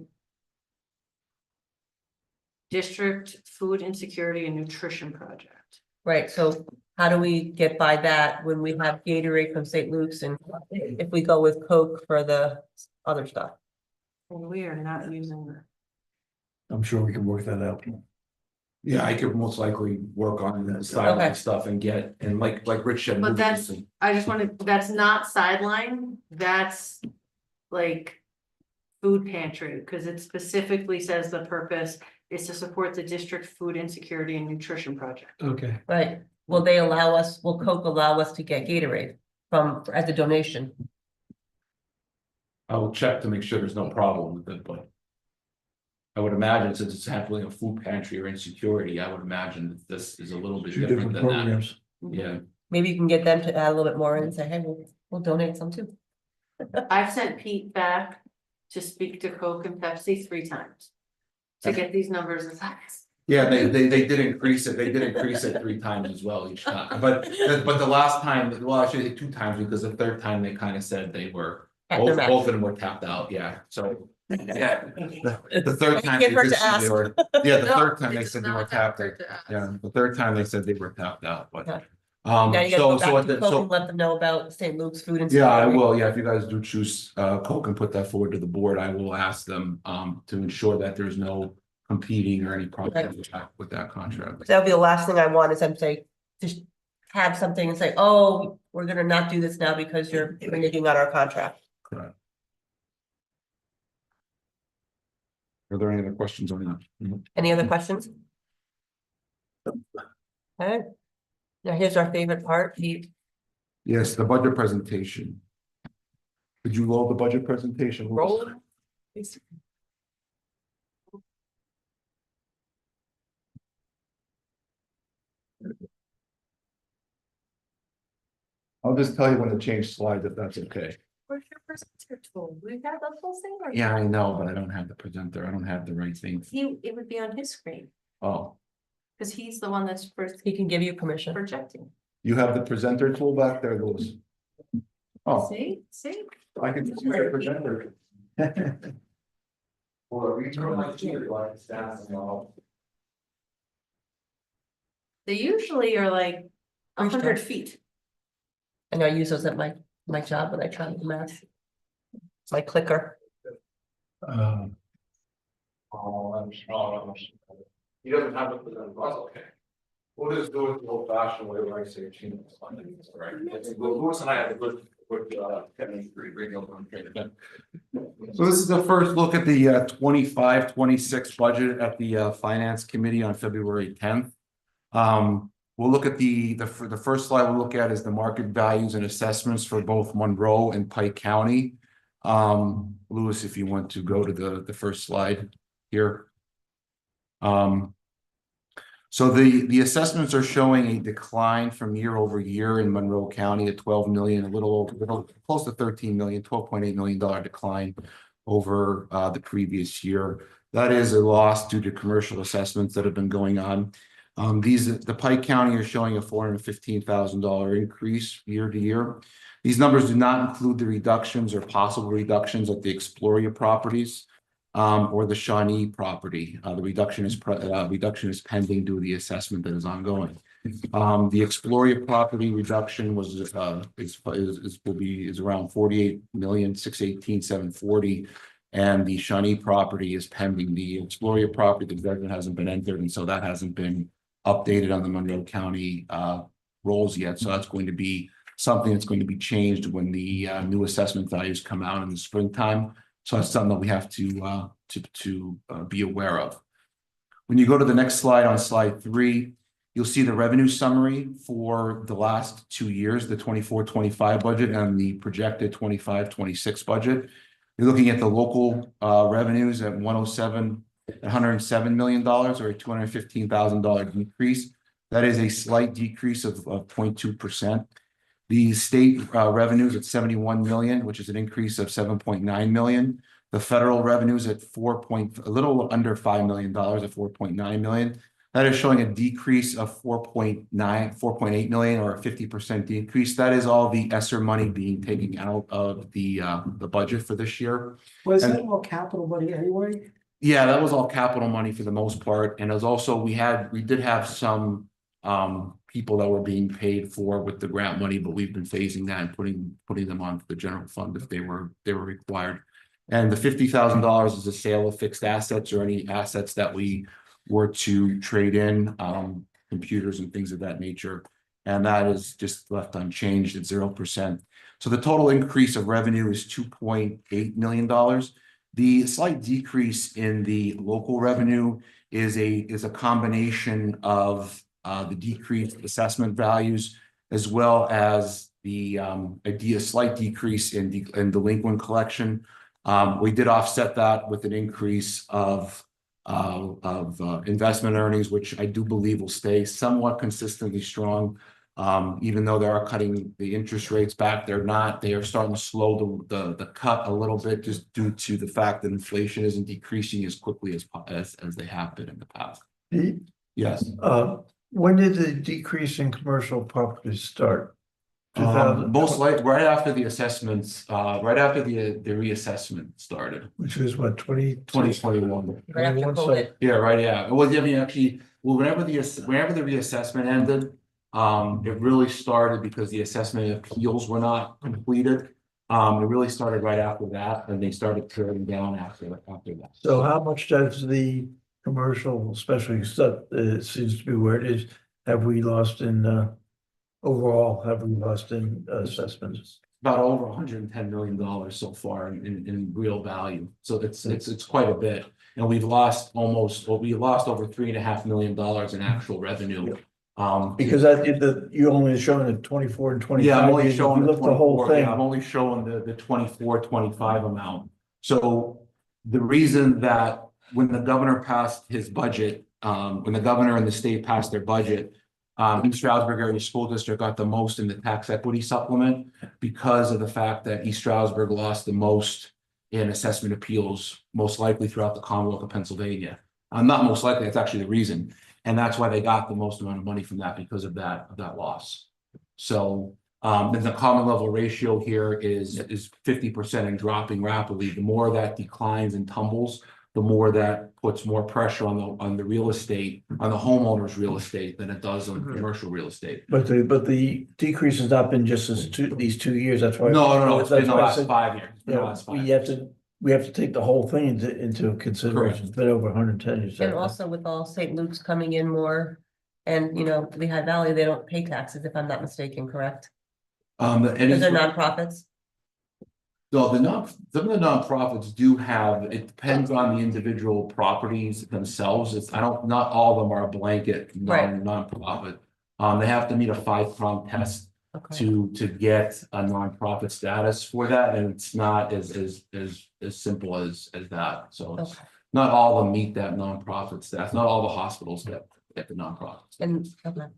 District food insecurity and nutrition project. Right, so how do we get by that when we have Gatorade from St. Luke's, and if we go with Coke for the other stuff? And we are not using that. I'm sure we can work that out. Yeah, I could most likely work on the sideline Okay. stuff and get, and like Rich said. But move that's- this thing. I just wanted, that's not sideline, that's like. Food pantry, because it specifically says the purpose is to support the district food insecurity and nutrition project. okay, Right, will Coke allow us to get Gatorade as a donation? I will check to make sure there's no problem with it, but. I would imagine since it's handling a food pantry or insecurity, I would imagine that this is a little bit Two different different than that. programs. Yeah, Maybe you can get them to add a little bit more in and say, hey, we'll donate some too. I've sent Pete back to speak to Coke and Pepsi 3 times. To get these numbers as high as. yeah, they did increase it, 3 times as well each time, but the last time, well, actually 2 times, because the third time they kind of said they were. At their max. Both of them were tapped out, yeah, so. Yeah, the third time. Give they her did to say they ask. were- Yeah, the No, third time they it's said they not were tapped out, yeah, the third time they said they were tapped out, but. Okay. Now you gotta go So back to at Coke the, and let them know about St. Luke's food and. yeah, I will, yeah, if you guys do choose Coke and put that forward to the board, I will ask them to ensure that there's no competing or any problem with that contract. That'll be the last thing I want is them say, just have something and say, oh, we're gonna not do this now because you're reneging on our contract. Correct. Are there any other questions on that? Any other questions? Okay. Now here's our favorite part, the Yes, the budget presentation. Did you load the budget presentation? Roll. I'll just tell you when to change slides if that's okay. Where's your presenter tool? We have the whole thing. or- Yeah, I know, but I don't have the presenter. I don't have the right thing. It would be on his screen, Oh, because he's the one that's first He can give you permission. projecting. you have the presenter tool back there, Louis? Oh, See? I can just use the presenter. Or we turn my chair like stats and all. They usually are like Where's 100 that? feet. I know I use those at my job when I try to do math. It's my clicker. He doesn't have it, that's okay. We'll just do it the old fashioned way where I say change. Right? Louis and I have a good chemistry. So this is the first look at the 25-26 budget at the Finance Committee on February 10th. We'll look at the first slide we'll look at is the market values and assessments for both Monroe and Pike County. Louis, if you want to go to the first slide here. So the assessments are showing a decline from year over year in Monroe County at 12 million, a little close to 13 million, $12.8 million decline over the previous year. That is a loss due to commercial assessments that have been going on. The Pike County are showing a $415,000 increase year to year. These numbers do not include the reductions or possible reductions at the Exploria properties or the Shawnee property. The reduction is pending due to the assessment that is ongoing. The Exploria property reduction is around 48,618,740. And the Shawnee property is pending. The Exploria property, the judgment hasn't been entered, and so that hasn't been updated on the Monroe County rolls yet. So that's going to be something that's going to be changed when the new assessment values come out in the springtime. So that's something that we have to be aware of. When you go to the next slide, on slide 3, you'll see the revenue summary for the last 2 years, the 24-25 budget and the projected 25-26 budget. You're looking at the local revenues at $107 million, or a $215,000 decrease. That is a slight decrease of 0.2%. The state revenues at 71 million, which is an increase of 7.9 million. The federal revenues at a little under $5 million at 4.9 million. That is showing a decrease of 4.8 million, or a 50% decrease. That is all the ESSER money being taken out of the budget for this year. Was that all capital money anyway? Yeah, that was all capital money for the most part. And it was also, we did have some people that were being paid for with the grant money, but we've been phasing that and putting them onto the general fund if they were required. And the $50,000 is a sale of fixed assets or any assets that we were to trade in, computers and things of that nature. And that is just left unchanged at 0%. So the total increase of revenue is $2.8 million. The slight decrease in the local revenue is a combination of the decreased assessment values, as well as a slight decrease in delinquent collection. We did offset that with an increase of investment earnings, which I do believe will stay somewhat consistently strong. Even though they are cutting the interest rates back, they are starting to slow the cut a little bit, just due to the fact that inflation isn't decreasing as quickly as they have been in the past. Yes. When did the decrease in commercial properties start? Most likely right after the assessments, right after the reassessment started. Which was what, 2021. Right after COVID. Yeah, right, yeah. Well, I mean, actually, whenever the reassessment ended, it really started because the assessment appeals were not completed. It really started right after that, and they started tearing down after that. So how much does the commercial, especially stuff, it seems to be where it is, have we lost in overall, have we lost in assessments? About over $110 million so far in real value. So it's quite a bit. And we've lost over $3.5 million in actual revenue Because you're only showing the 24 and 25. Yeah, I'm only If you showing the look the whole 24, yeah, I'm thing. only showing the 24, 25 amount. So the reason that when the governor passed his budget, when the governor and the state passed their budget, East Stroudsburg Area School District got the most in the tax equity supplement because of the fact that East Stroudsburg lost the most in assessment appeals, most likely throughout the Commonwealth of Pennsylvania. Not most likely, that's actually the reason. And that's why they got the most amount of money from that because of that loss. So then the common level ratio here is 50% and dropping rapidly. The more that declines and tumbles, the more that puts more pressure on the real estate, on the homeowner's real estate than it does on commercial real estate. But the decrease has not been just these 2 years, that's why. No, it's been the that's why I last said, 5 years. It's been the Yeah, last 5 we years. have to take the whole thing into consideration. It's been over 110 years. And also with all St. Luke's coming in more, and Lehigh Valley, they don't pay taxes, if I'm not mistaken, correct? Because they're nonprofits. So some of the nonprofits do have, it depends on the individual properties themselves. Not all of them are a blanket Right. nonprofit. They have to meet a 5-prong test Okay. to get a nonprofit status for that, and it's not as simple as that. So it's Okay. not all of them meet that nonprofit status. Not all the hospitals get the nonprofits. And, okay.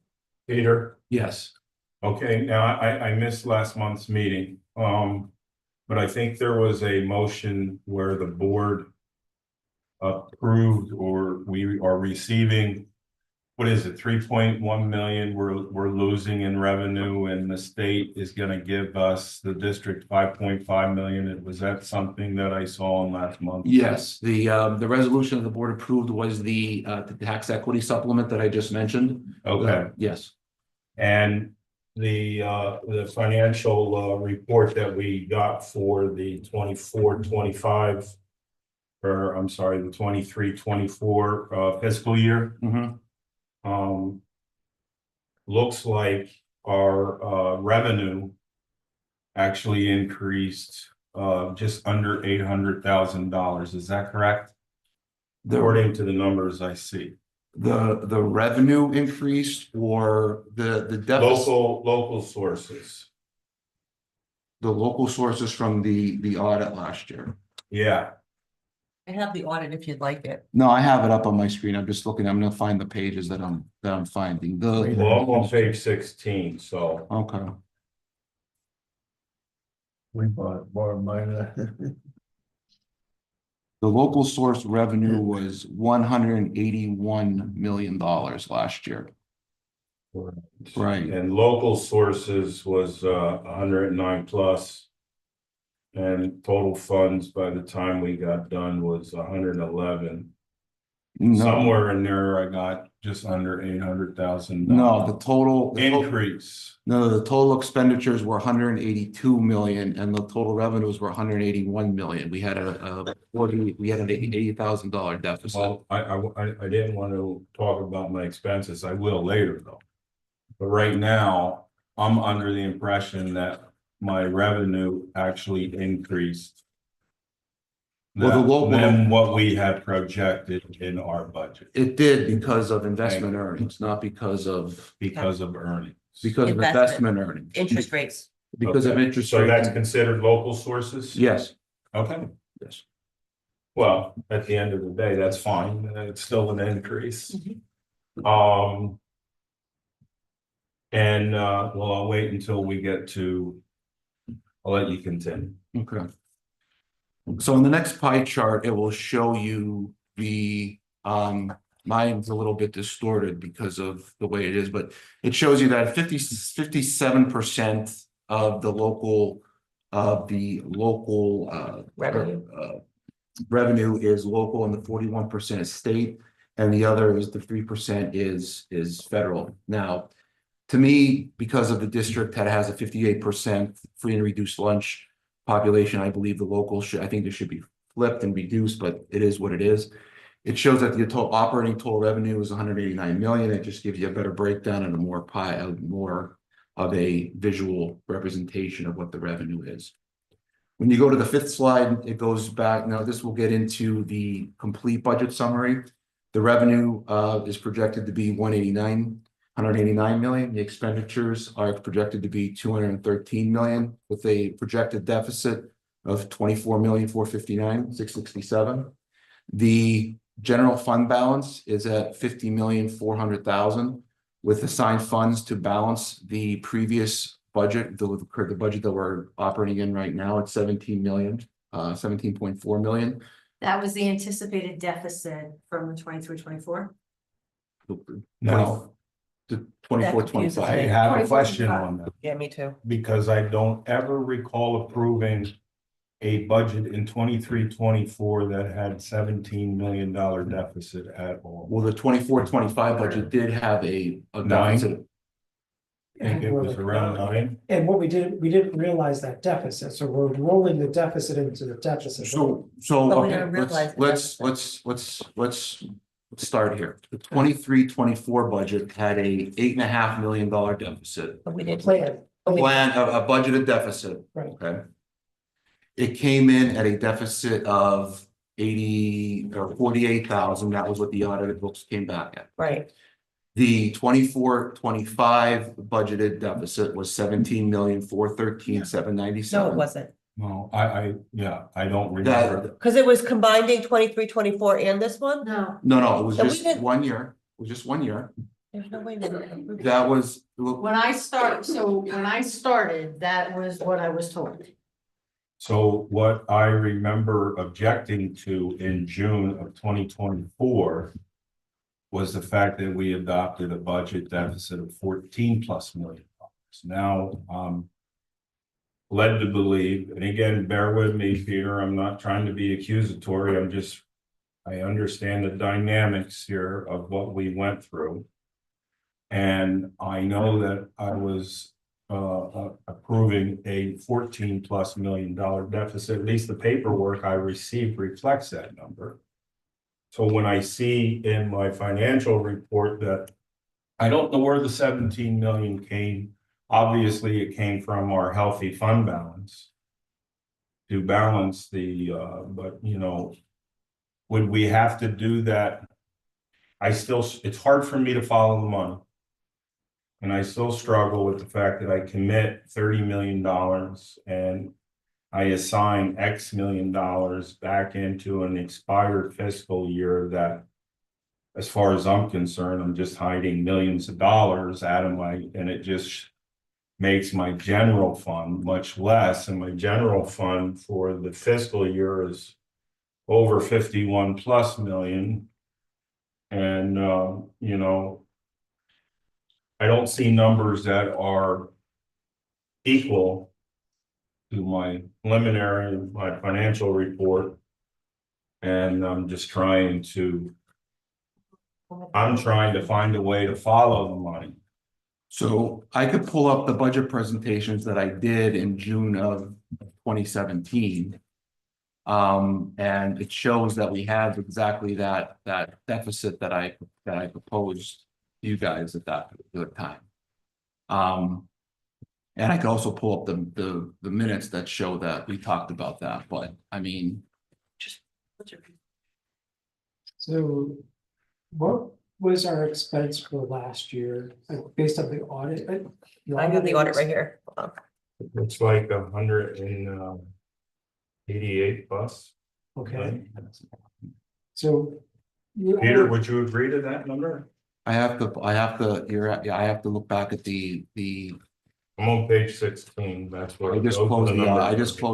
Peter, Yes. okay, now I missed last month's meeting, but I think there was a motion where the board approved or we are receiving, what is it, 3.1 million we're losing in revenue, and the state is gonna give us, the district, 5.5 million. Was that something that I saw in last month? Yes, the resolution of the board approved was the tax equity supplement that I just mentioned. Okay. Yes. And the financial report that we got for the 24-25, or I'm sorry, the 23-24 fiscal year. Mm-hmm. Looks like our revenue actually increased just under $800,000. Is that correct? According to the numbers I see. The revenue increased or the deficit? Local sources. The local sources from the audit last year. Yeah. I have the audit if you'd like it. No, I have it up on my screen. I'm just looking. I'm gonna find the pages that I'm finding. Well, I'm on page 16, so. Okay. We borrowed mine. The local source revenue was $181 million last year. Right. And local sources was 109 plus. And total funds by the time we got done was 111. No, Somewhere in there, I got just under 800,000. no, the total Increase. No, the total expenditures were 182 million and the total revenues were 181 million. We had an $80,000 deficit. Well, I didn't want to talk about my expenses. I will later though. But right now, I'm under the impression that my revenue actually increased Well, than what we had projected in our budget It did because of investment earnings, not because of earnings. investment earnings. Interest rates. Because of Okay. interest So that's rates. considered local sources? Yes, Okay, yes. well, at the end of the day, that's fine. It's still an increase. And well, I'll wait until we get to, I'll let you continue. Okay. So in the next pie chart, it will show you mine's a little bit distorted because of the way it is, but it shows you that 57% of the local Revenue. revenue is local and the 41% is state, and the other is the 3% is federal. Now, to me, because of the district that has a 58% free and reduced lunch population, I believe the local I think it should be flipped and reduced, but it is what it is. It shows that the operating total revenue is 189 million. It just gives you a better breakdown and more of a visual representation of what the revenue is. When you go to the fifth slide, it goes back. Now this will get into the complete budget summary. The revenue is projected to be 189 189 million. The expenditures are projected to be 213 million with a projected deficit of 24,459,667. The general fund balance is at 50,400,000 with assigned funds to balance the previous budget, the budget that we're operating in right now at 17 million, 17.4 million. That was the anticipated deficit from the 23-24. Now, The 24, That confuses 25. I me. have a 24, question 25. on that, Yeah, me too. because I don't ever recall approving a budget in 23-24 that had $17 million deficit at all. Well, the 24-25 budget did have a deficit. I think it was around 9. And what we didn't realize that deficit, so we're rolling the deficit into the deficit. So, But we okay, don't realize the let's start here. The 23-24 budget had a $8.5 million deficit. But we didn't. Plan. Plan, a budgeted deficit. Right. Okay. It came in at a deficit of 80 or 48,000. That was what the audited books came back at. Right, The 24-25 budgeted deficit was 17,413,797. no, it wasn't, No, I don't remember. That, because it was combining 23-24 and this one? No, no, it was So we just didn't- 1 year. It was just 1 year. There's no way. that- That was, when I started, that was what I was told. So what I remember objecting to in June of 2024 was the fact that we adopted a budget deficit of 14+ million dollars. Now, led to believe, and again, bear with me, Peter, I'm not trying to be accusatory, I understand the dynamics here of what we went through. And I know that I was approving a $14+ million deficit, at least the paperwork I received reflects that number. So when I see in my financial report that I don't know where the 17 million came, obviously it came from our healthy fund balance to balance the, but you know, would we have to do that? It's hard for me to follow the money. And I still struggle with the fact that I commit $30 million and I assign X million dollars back into an expired fiscal year that, as far as I'm concerned, I'm just hiding millions of dollars out of and it just makes my general fund much less. And my general fund for the fiscal year is over 51+ million. And, you know, I don't see numbers that are equal to my preliminary, my financial report. And I'm trying to find a way to follow the money. so I could pull up the budget presentations that I did in June of 2017. And it shows that we have exactly that deficit that I proposed to you guys at that particular time. And I could also pull up the minutes that show that we talked about that, but I mean, So what was our expense for last year, based on the audit? I got the audit right here. Hold on. It's like 188 plus. Okay, so. Peter, would you agree to that number? I have to look back at the, I'm on page 16, that's where. I just closed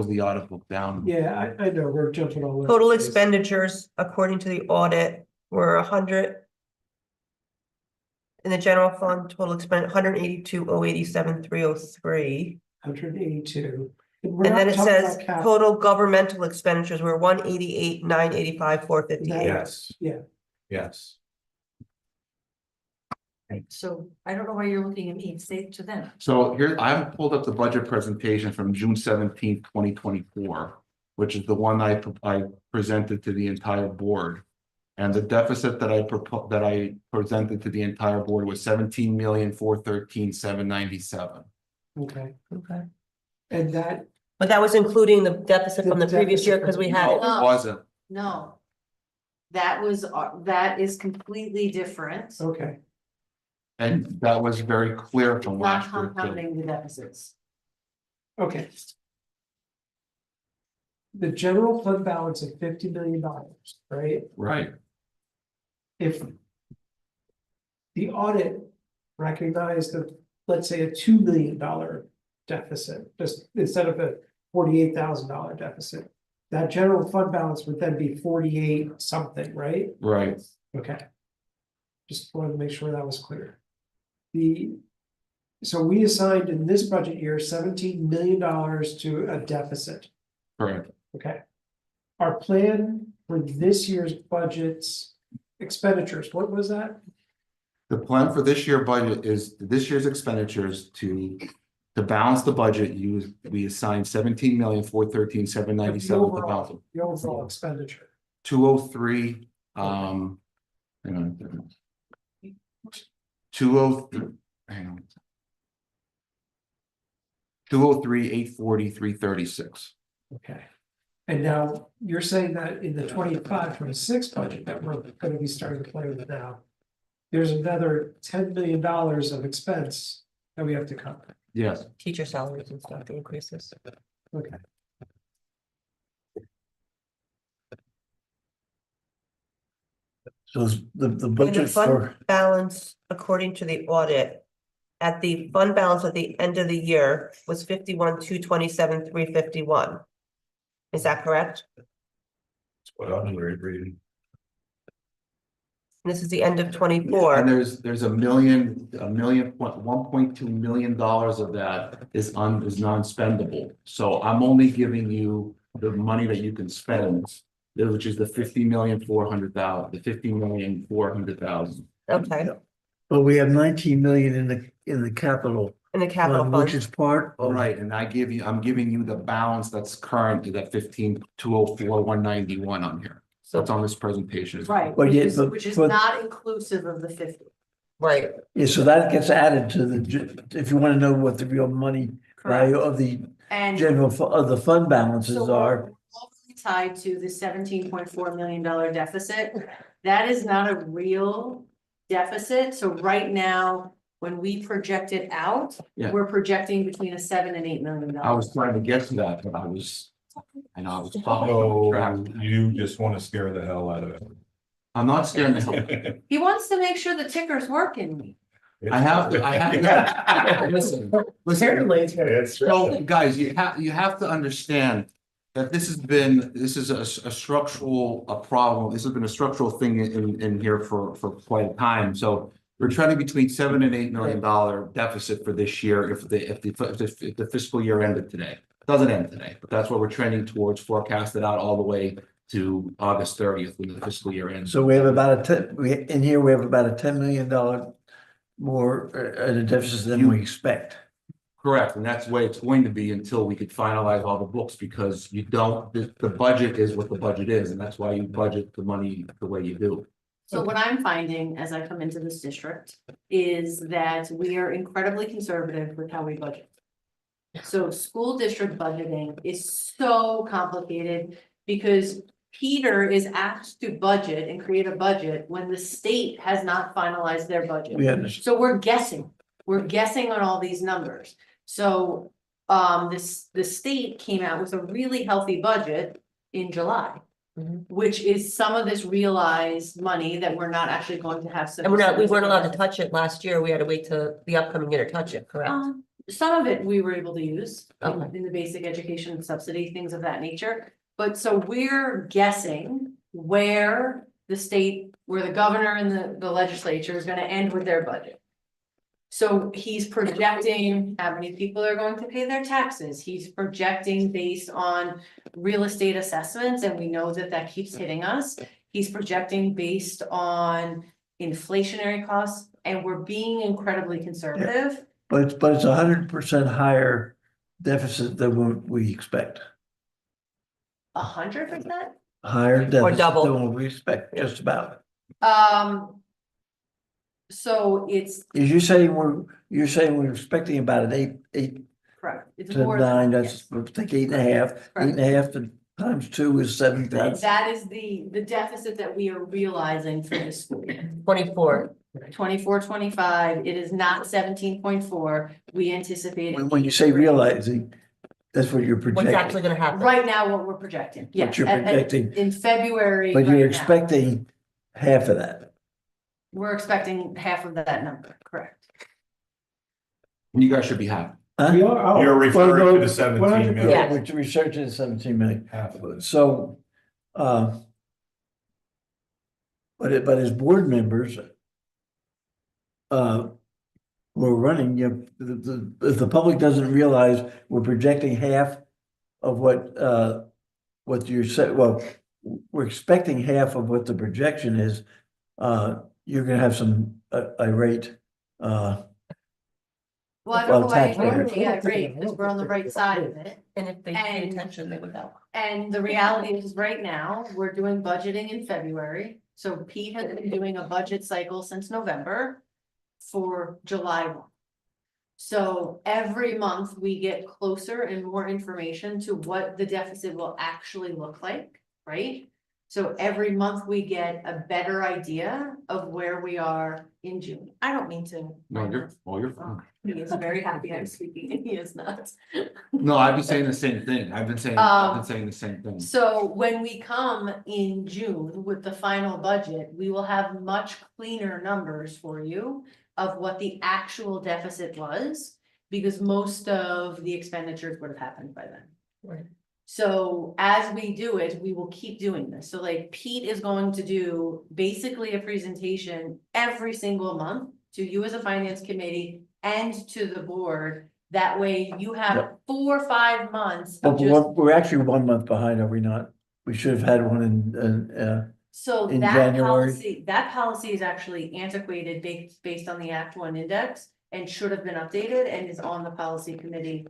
the audit book down. Yeah, I know, we're jumping all over. Total the place. expenditures, according to the audit, were 100. In the general fund, total expend 182,087,303. 182. And then it says total governmental expenditures were 188,985,458. Yes. Yeah. Yes. So I don't know why you're looking at me, say it to them. So here, I have pulled up the budget presentation from June 17th, 2024, which is the one I presented to the entire board. And the deficit that I presented to the entire board was 17,413,797. Okay, Okay. and that, But that was including the deficit from the previous year because we had No, it. it wasn't. No. That is completely different. okay, And that was very clear from Not last year too. compounding the deficits. Okay. The general fund balance of $50 million, right? Right, If the audit recognized that, let's say, a $2 million deficit, just instead of a $48,000 deficit, that general fund balance would then be 48 something, right? right. Okay. Just wanted to make sure that was clear. So we assigned in this budget year $17 million to a deficit. Correct. Okay. Our plan for this year's budget's expenditures, what was that? The plan for this year budget is this year's expenditures to balance the budget, we assigned 17,413,797 to balance it. The overall expenditure. 203, hang on. 203, hang on. 203, 840, 336. Okay. And now you're saying that in the 25-26 budget that we're gonna be starting to play with now. There's another $10 million of expense that we have to cover. Yes, Teacher salaries and stuff, the increases. Okay. So the And the budget fund for, balance, according to the audit. At the fund balance at the end of the year was 51,227, 351. Is that correct? What I'm reading. This is the end of and 24. there's $1.2 million of that is non-spendable. So I'm only giving you the money that you can spend, which is the 50,400,000, the 50,400,000. Okay, but we have 19 million in the capital in the capital fund, which fund. is part All of. right, and I'm giving you the balance that's current to that 15,204,191 on here. So it's on this presentation. Right, But which yeah, is, but- which is but- not inclusive of the 50. Right, Yeah, so that gets added to if you want to know what the real money value of the And general, of the fund balances so are. we're all tied to the $17.4 million deficit. That is not a real deficit. So right now, when we project it out, Yeah. we're projecting between a $7 and $8 million. I was trying to get to that, but I was following So track. you just want to scare the hell out of it. I'm not scared the hell. He wants to make sure the ticker's working. I have to, listen, Apparently, it's gonna. so guys, you have to understand that this is a structural, problem. This has been a structural thing in here for quite a time. So we're trending between $7 and $8 million deficit for this year if the fiscal year ended today. It doesn't end today, but that's what we're trending towards, forecasted out all the way to August 30th when the fiscal year ends. So we have about in here, we have about a $10 million more at a deficit than we expect. Correct, and that's the way it's going to be until we could finalize all the books, because you don't, the budget is what the budget is, and that's why you budget the money the way you do. So what I'm finding as I come into this district is that we are incredibly conservative with how we budget. So school district budgeting is so complicated because Peter is asked to budget and create a budget when the state has not finalized their budget. We understand. So we're guessing on all these numbers. So the state came out with a really healthy budget in July. Mhm. Which is some of this realized money that we're not actually going to have. and we weren't allowed to touch it last year. We had to wait till the upcoming year to touch it, correct? Some of it we were able to use Okay. in the basic education subsidy, things of that nature. But so we're guessing where the state, where the governor and the legislature is gonna end with their budget. So he's projecting how many people are going to pay their taxes. He's projecting based on real estate assessments, and we know that that keeps hitting us. He's projecting based on inflationary costs, and we're being incredibly conservative. But it's 100% higher deficit than we expect. 100%? Higher deficit double. than what we expect, just about. So it's You're saying we're expecting about an eight correct. It's to more nine, than- that's, I think 8.5. 8.5 times 2 is 7. That is the deficit that we are realizing for this school year. 24. 24-25, it is not 17.4. We anticipate. When you say realizing, that's what you're What's actually projecting, gonna happen? Right now, what we're projecting, yes. what you're at- projecting, In February. but right you're now. expecting half of that. We're expecting half of that number, correct? You guys should be happy. Huh? We are, oh, You're referring Well, to no, the 17 100%. million. Yeah, which research is 17 million. Half of it. So, but as board members, we're running, if the public doesn't realize we're projecting half of what you said, well, we're expecting half of what the projection is, you're gonna have some irate, Well, I Well, don't know why taxpayers. you're irate, because we're on the right side of it. And if they pay And- attention, they would know. And the reality is, right now, we're doing budgeting in February. So Pete has been doing a budget cycle since November for July 1. So every month we get closer and more information to what the deficit will actually look like, right? So every month we get a better idea of where we are in June. I don't mean to. No, you're fine. He is very happy I'm speaking and he is not. No, I've been saying the same thing. I've been saying the same thing. So when we come in June with the final budget, we will have much cleaner numbers for you of what the actual deficit was, because most of the expenditures would have happened by then. Right. So as we do it, we will keep doing this. So like Pete is going to do basically a presentation every single month to you as a finance committee and to the board. That way you have Yep. 4 or 5 months but of just. we're actually 1 month behind, are we not? We should have had one So in that January. policy is actually antiquated based on the Act 1 index and should have been updated and is on the policy committee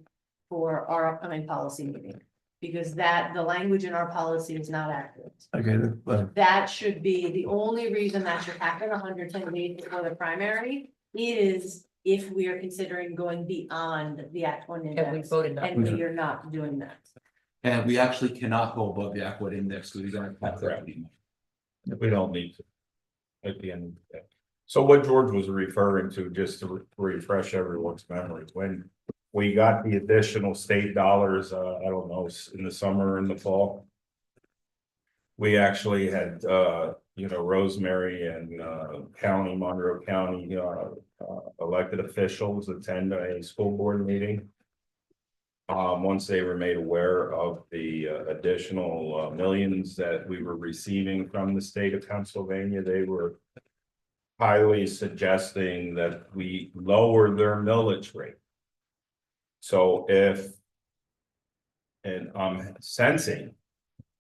for our upcoming policy meeting. Because the language in our policy is not accurate. Okay, That should be, the only reason that should happen 110 days before the primary is if we are considering going beyond the Act 1 And we index. voted not. And we are not doing that. And we actually cannot go above the equity index because we don't have that anymore. We don't need to. At the end of the day. So what George was referring to, just to refresh everyone's memory, when we got the additional state dollars, I don't know, in the summer or in the fall. We actually had, Rosemary and, Monroe County, elected officials attend a school board meeting. Once they were made aware of the additional millions that we were receiving from the state of Pennsylvania, they were highly suggesting that we lower their millage rate. So and I'm sensing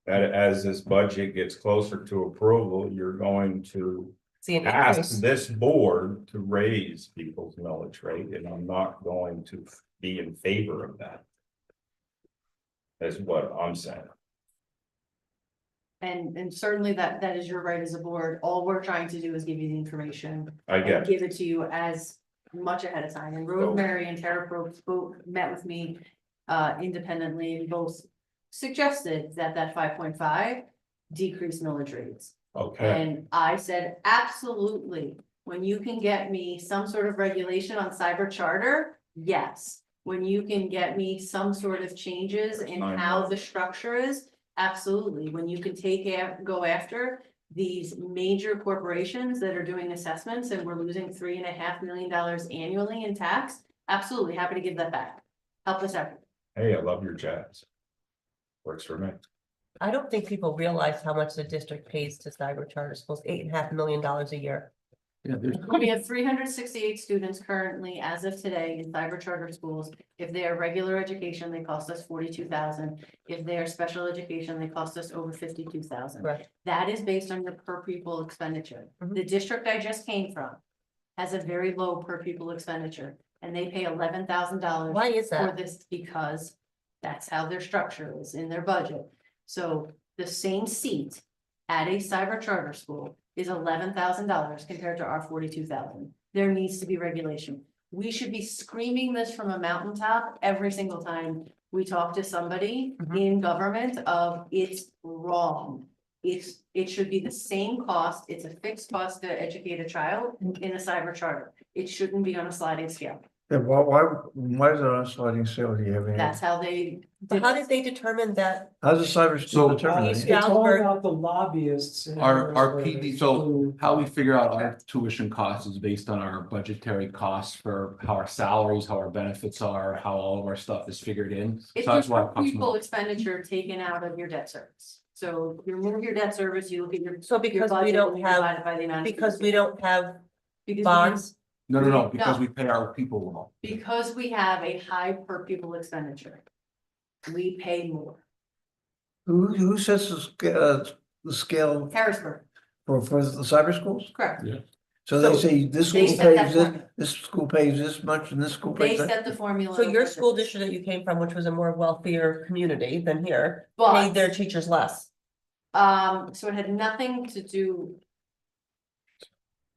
that as this budget gets closer to approval, you're going to See an ask increase. this board to raise people's millage rate, and I'm not going to be in favor of that. Is what I'm saying. And certainly that is your right as a board. All we're trying to do is give you the information. I And get, give it to you as much ahead of time. And Rosemary and Tara Probst both met with me independently and both suggested that 5.5 decrease millage rates. okay, And I said, absolutely, when you can get me some sort of regulation on cyber charter, yes. When you can get me some sort of changes in I how know. the structure is, absolutely. When you can go after these major corporations that are doing assessments and we're losing $3.5 million annually in tax, absolutely happy to give that back. Help us out. hey, I love your jazz. Works for me. I don't think people realize how much the district pays to cyber charter schools, $8.5 million a year. Yeah, there's. We have 368 students currently, as of today, in cyber charter schools. If they are regular education, they cost us 42,000. If they are special education, they cost us over 52,000. Right. That is based on your per pupil expenditure. Mhm. The district I just came from has a very low per pupil expenditure, and they pay $11,000. Why is For that? this, because that's how their structure is in their budget. So the same seat at a cyber charter school is $11,000 compared to our 42,000. There needs to be regulation. We should be screaming this from a mountaintop every single time we talk to somebody Mhm. in government of it's wrong. it should be the same cost, it's a fixed cost to educate a child in a cyber charter. It shouldn't be on a sliding scale. Yeah, why is it on a sliding scale? Do you have any? That's how they. But how did they determine that? How's the cyber So, school determined? East- It's all Stroudsburg. about the lobbyists. and Our where PD, so who- how we figure out our tuition costs is based on our budgetary costs for how our salaries, how our benefits are, how all of our stuff is figured in. So It's that's why it your costs people more. expenditure taken out of your debt service. So you remove your debt service, you look at your. So your because we budget don't and you have, divide it by the amount of because we students. don't have Because we- bonds, No, because No. we pay our people well. Because we have a high per pupil expenditure. We pay more. Who sets the scale Harrisburg, for the cyber schools? correct. So they So say this they school set that pays this, formula. this school pays this much and this school They pays that. set the formula. so your of school budget. district that you came from, which was a more wealthier community than here, But- paid their teachers less. So it had nothing to do.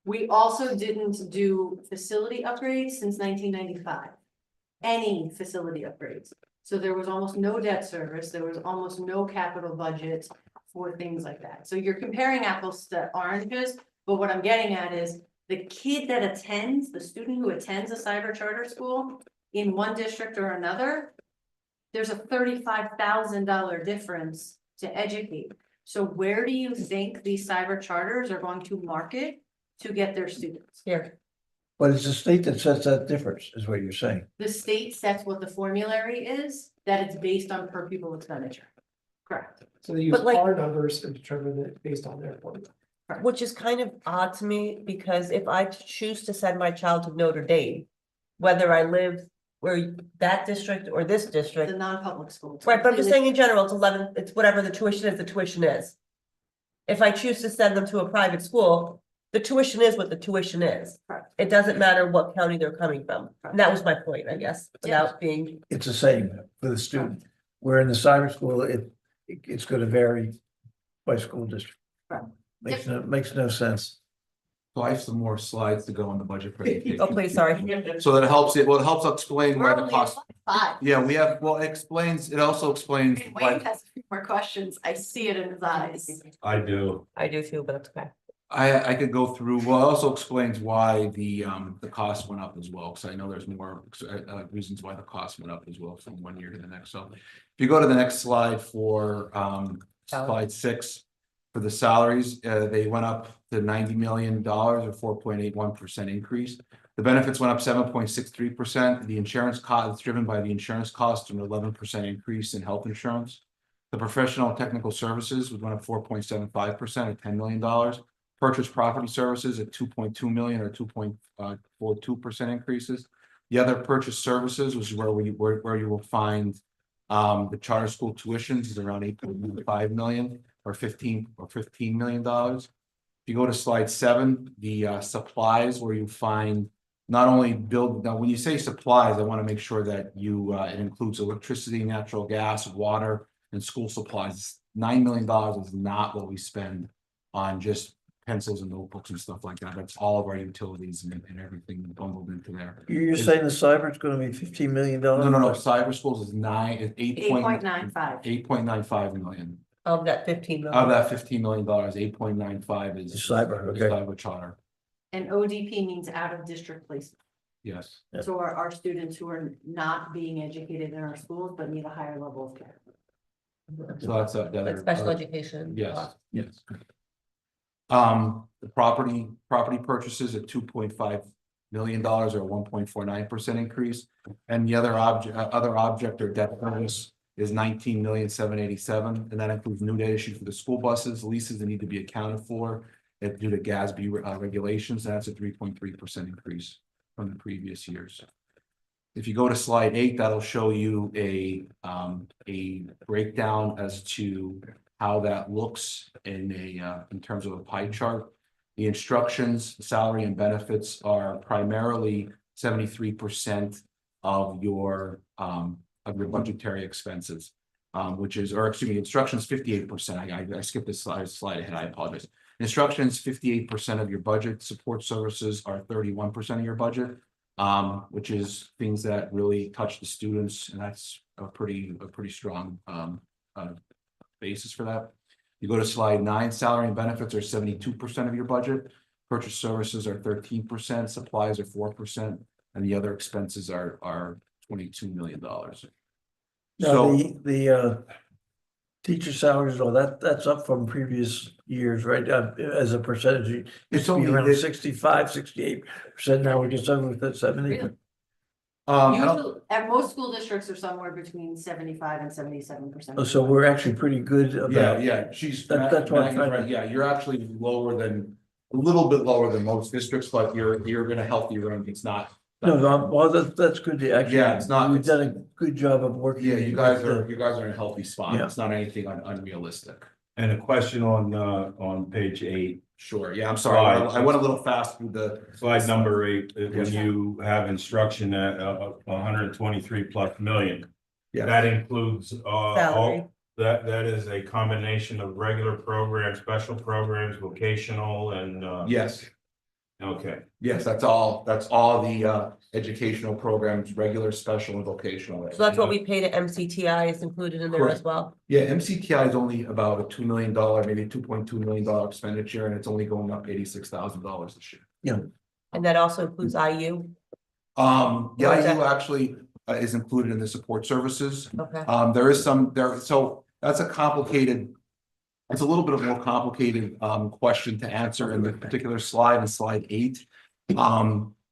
We also didn't do facility upgrades since 1995. Any facility upgrades. So there was almost no debt service, there was almost no capital budget for things like that. So you're comparing apples to oranges, but what I'm getting at is the kid that attends, the student who attends a cyber charter school in one district or another, there's a $35,000 difference to educate. So where do you think these cyber charters are going to market to get their students? Here, But it's the state that sets that difference, is what you're saying. The state sets what the formulary is, that it's based on per pupil expenditure. Correct. So they use But like- our numbers and determine it based on their formula. which is kind of odd to me, because if I choose to send my child to Notre Dame, whether I live where that district or this It's district, a non-public school. It's right, but I'm just completely- saying in general, it's 11, it's whatever the tuition is. If I choose to send them to a private school, the tuition is what the tuition is. Correct. It doesn't matter what county they're coming from. And that was my point, I guess, without being, It's the same for the student. Where in the cyber school, it's gonna vary by school district. Right. Makes no sense. So I have some more slides to go on the budget presentation. oh, please, sorry. So that helps it, well, it helps explain We're why the only cost, at 5. yeah, we have, well, it explains, it also explains. Wayne why- has a few more questions. I see it in his eyes. I do. I do too, but that's okay. I could go through, well, it also explains why the cost went up as well, because I know there's more reasons why the cost went up as well from one year to the next. So if you go to the next slide for slide 6, for the salaries, they went up to $90 million or 4.81% increase. The benefits went up 7.63%. The insurance cost is driven by the insurance cost, an 11% increase in health insurance. The professional and technical services went up 4.75% at $10 million. Purchase property services at 2.2 million or 2.42% increases. The other purchase services was where you will find the charter school tuitions is around 8.5 million or $15 million. If you go to slide 7, the supplies where you find not only now when you say supplies, I want to make sure that it includes electricity, natural gas, water, and school supplies. $9 million is not what we spend on just pencils and notebooks and stuff like that. That's all of our utilities and everything bundled into there. You're saying the cyber is gonna be $15 million? No, cyber schools is 8.95. 8.95 million. Of that 15 million. Of that $15 million, 8.95 is Cyber, is okay. cyber charter, And ODP means out of district placement. yes. Yeah. So our students who are not being educated in our schools but need a higher level of care. So that's the Like other. special education. Yes, yes. The property purchases at $2.5 million or 1.49% increase. And the other object or debt service is 19,787,000, and that includes new data sheet for the school buses, leases that need to be accounted for due to GASB regulations. That's a 3.3% increase from the previous years. If you go to slide 8, that'll show you a breakdown as to how that looks in terms of a pie chart. The instructions, salary and benefits are primarily 73% of your budgetary expenses, instructions 58%. I skipped this slide ahead. I apologize. Instructions 58% of your budget. Support services are 31% of your budget, which is things that really touch the students, and that's a pretty strong basis for that. You go to slide 9, salary and benefits are 72% of your budget. Purchase services are 13%, supplies are 4%, and the other expenses are $22 million. Now, So, the teacher salaries, all that's up from previous years, right? As a percentage, it used to be only around the- 65, 68%. Now we're just over at 70. Really? I don't- Usually, at most school districts are somewhere between 75 and 77%. Oh, so we're actually pretty good about. yeah, she's, That's what I'm Maggie's trying to- right, yeah, you're actually lower than, a little bit lower than most districts, but you're in a healthy range, it's not. No, well, that's good to actually. Yeah, it's not- We've done a good job of working. Yeah, you guys with are in a healthy spot, Yeah. it's not anything unrealistic. And a question on page 8, Sure, yeah, I'm sorry, I went a little fast through the. slide number 8, when Yes. you have instruction at 123 plus million. Yeah. That includes Salary. all, that is a combination of regular programs, special programs, vocational and Yes, okay. yes, that's all the educational programs, regular, special and vocational. So that's what we pay to MCTI is included in there as Correct. well. Yeah, MCTI is only about a $2 million, maybe $2.2 million expenditure, and it's only going up $86,000 this year. And that also includes IU. Yeah, Or is IU that- actually is included in the support services. Okay. There is some there, so that's a complicated. It's a little bit of a more complicated question to answer in the particular slide, in slide 8.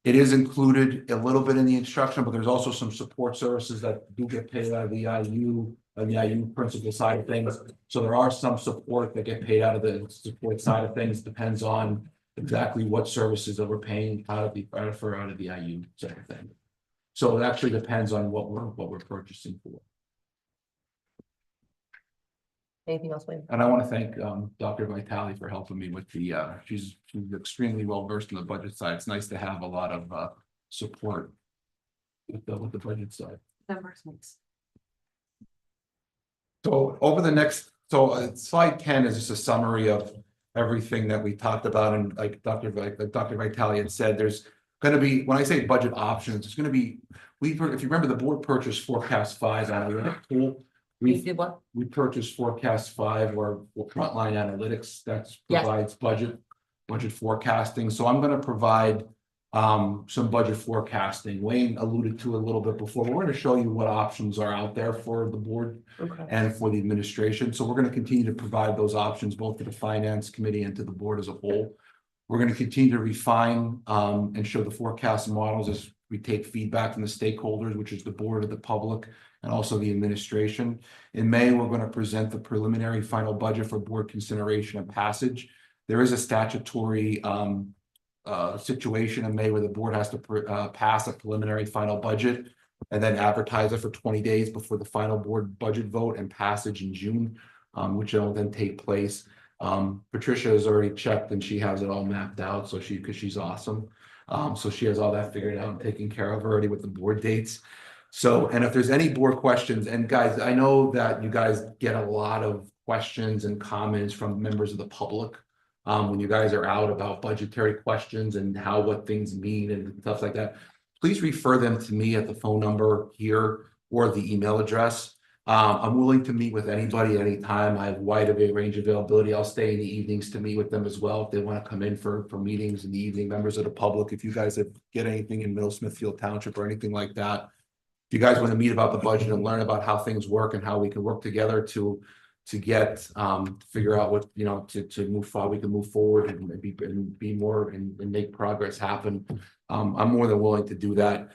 It is included a little bit in the instruction, but there's also some support services that do get paid out of the IU and the IU principal side of things. So there are some support that get paid out of the support side of things, depends on exactly what services that we're paying out of the IU side of thing. So it actually depends on what we're purchasing for. Anything else, Wayne? And I want to thank Dr. Vitale for helping me with the she's extremely well versed in the budget side. It's nice to have a lot of support with the budget side. Numbers mix. So over the next, slide 10 is just a summary of everything that we talked about, and like Dr. Vitale had said, there's going to be, when I say budget options, it's going to be, if you remember, the board purchased Forecast 5 out of the pool. You did what? We purchased Forecast 5 or Frontline Analytics that Yes. provides budget forecasting. So I'm going to provide some budget forecasting. Wayne alluded to a little bit before. We're going to show you what options are out there for the board Okay. and for the administration. So we're going to continue to provide those options both to the finance committee and to the board as a whole. We're going to continue to refine and show the forecast models as we take feedback from the stakeholders, which is the board of the public and also the administration. In May, we're going to present the preliminary final budget for board consideration and passage. There is a statutory situation in May where the board has to pass a preliminary final budget and then advertise it for 20 days before the final board budget vote and passage in June, which will then take place. Patricia has already checked and she has it all mapped out, so because she's awesome. So she has all that figured out and taken care of already with the board dates. So, and if there's any board questions, and guys, I know that you guys get a lot of questions and comments from members of the public when you guys are out about budgetary questions and what things mean and stuff like that. Please refer them to me at the phone number here or the email address. I'm willing to meet with anybody anytime. I have wide range of availability. I'll stay in the evenings to meet with them as well if they want to come in for meetings in the evening. Members of the public, if you guys get anything in Middle Smithfield Township or anything like that, if you guys want to meet about the budget and learn about how things work and how we can work together to figure out what, to move forward, we can move forward and be more and make progress happen. I'm more than willing to do that.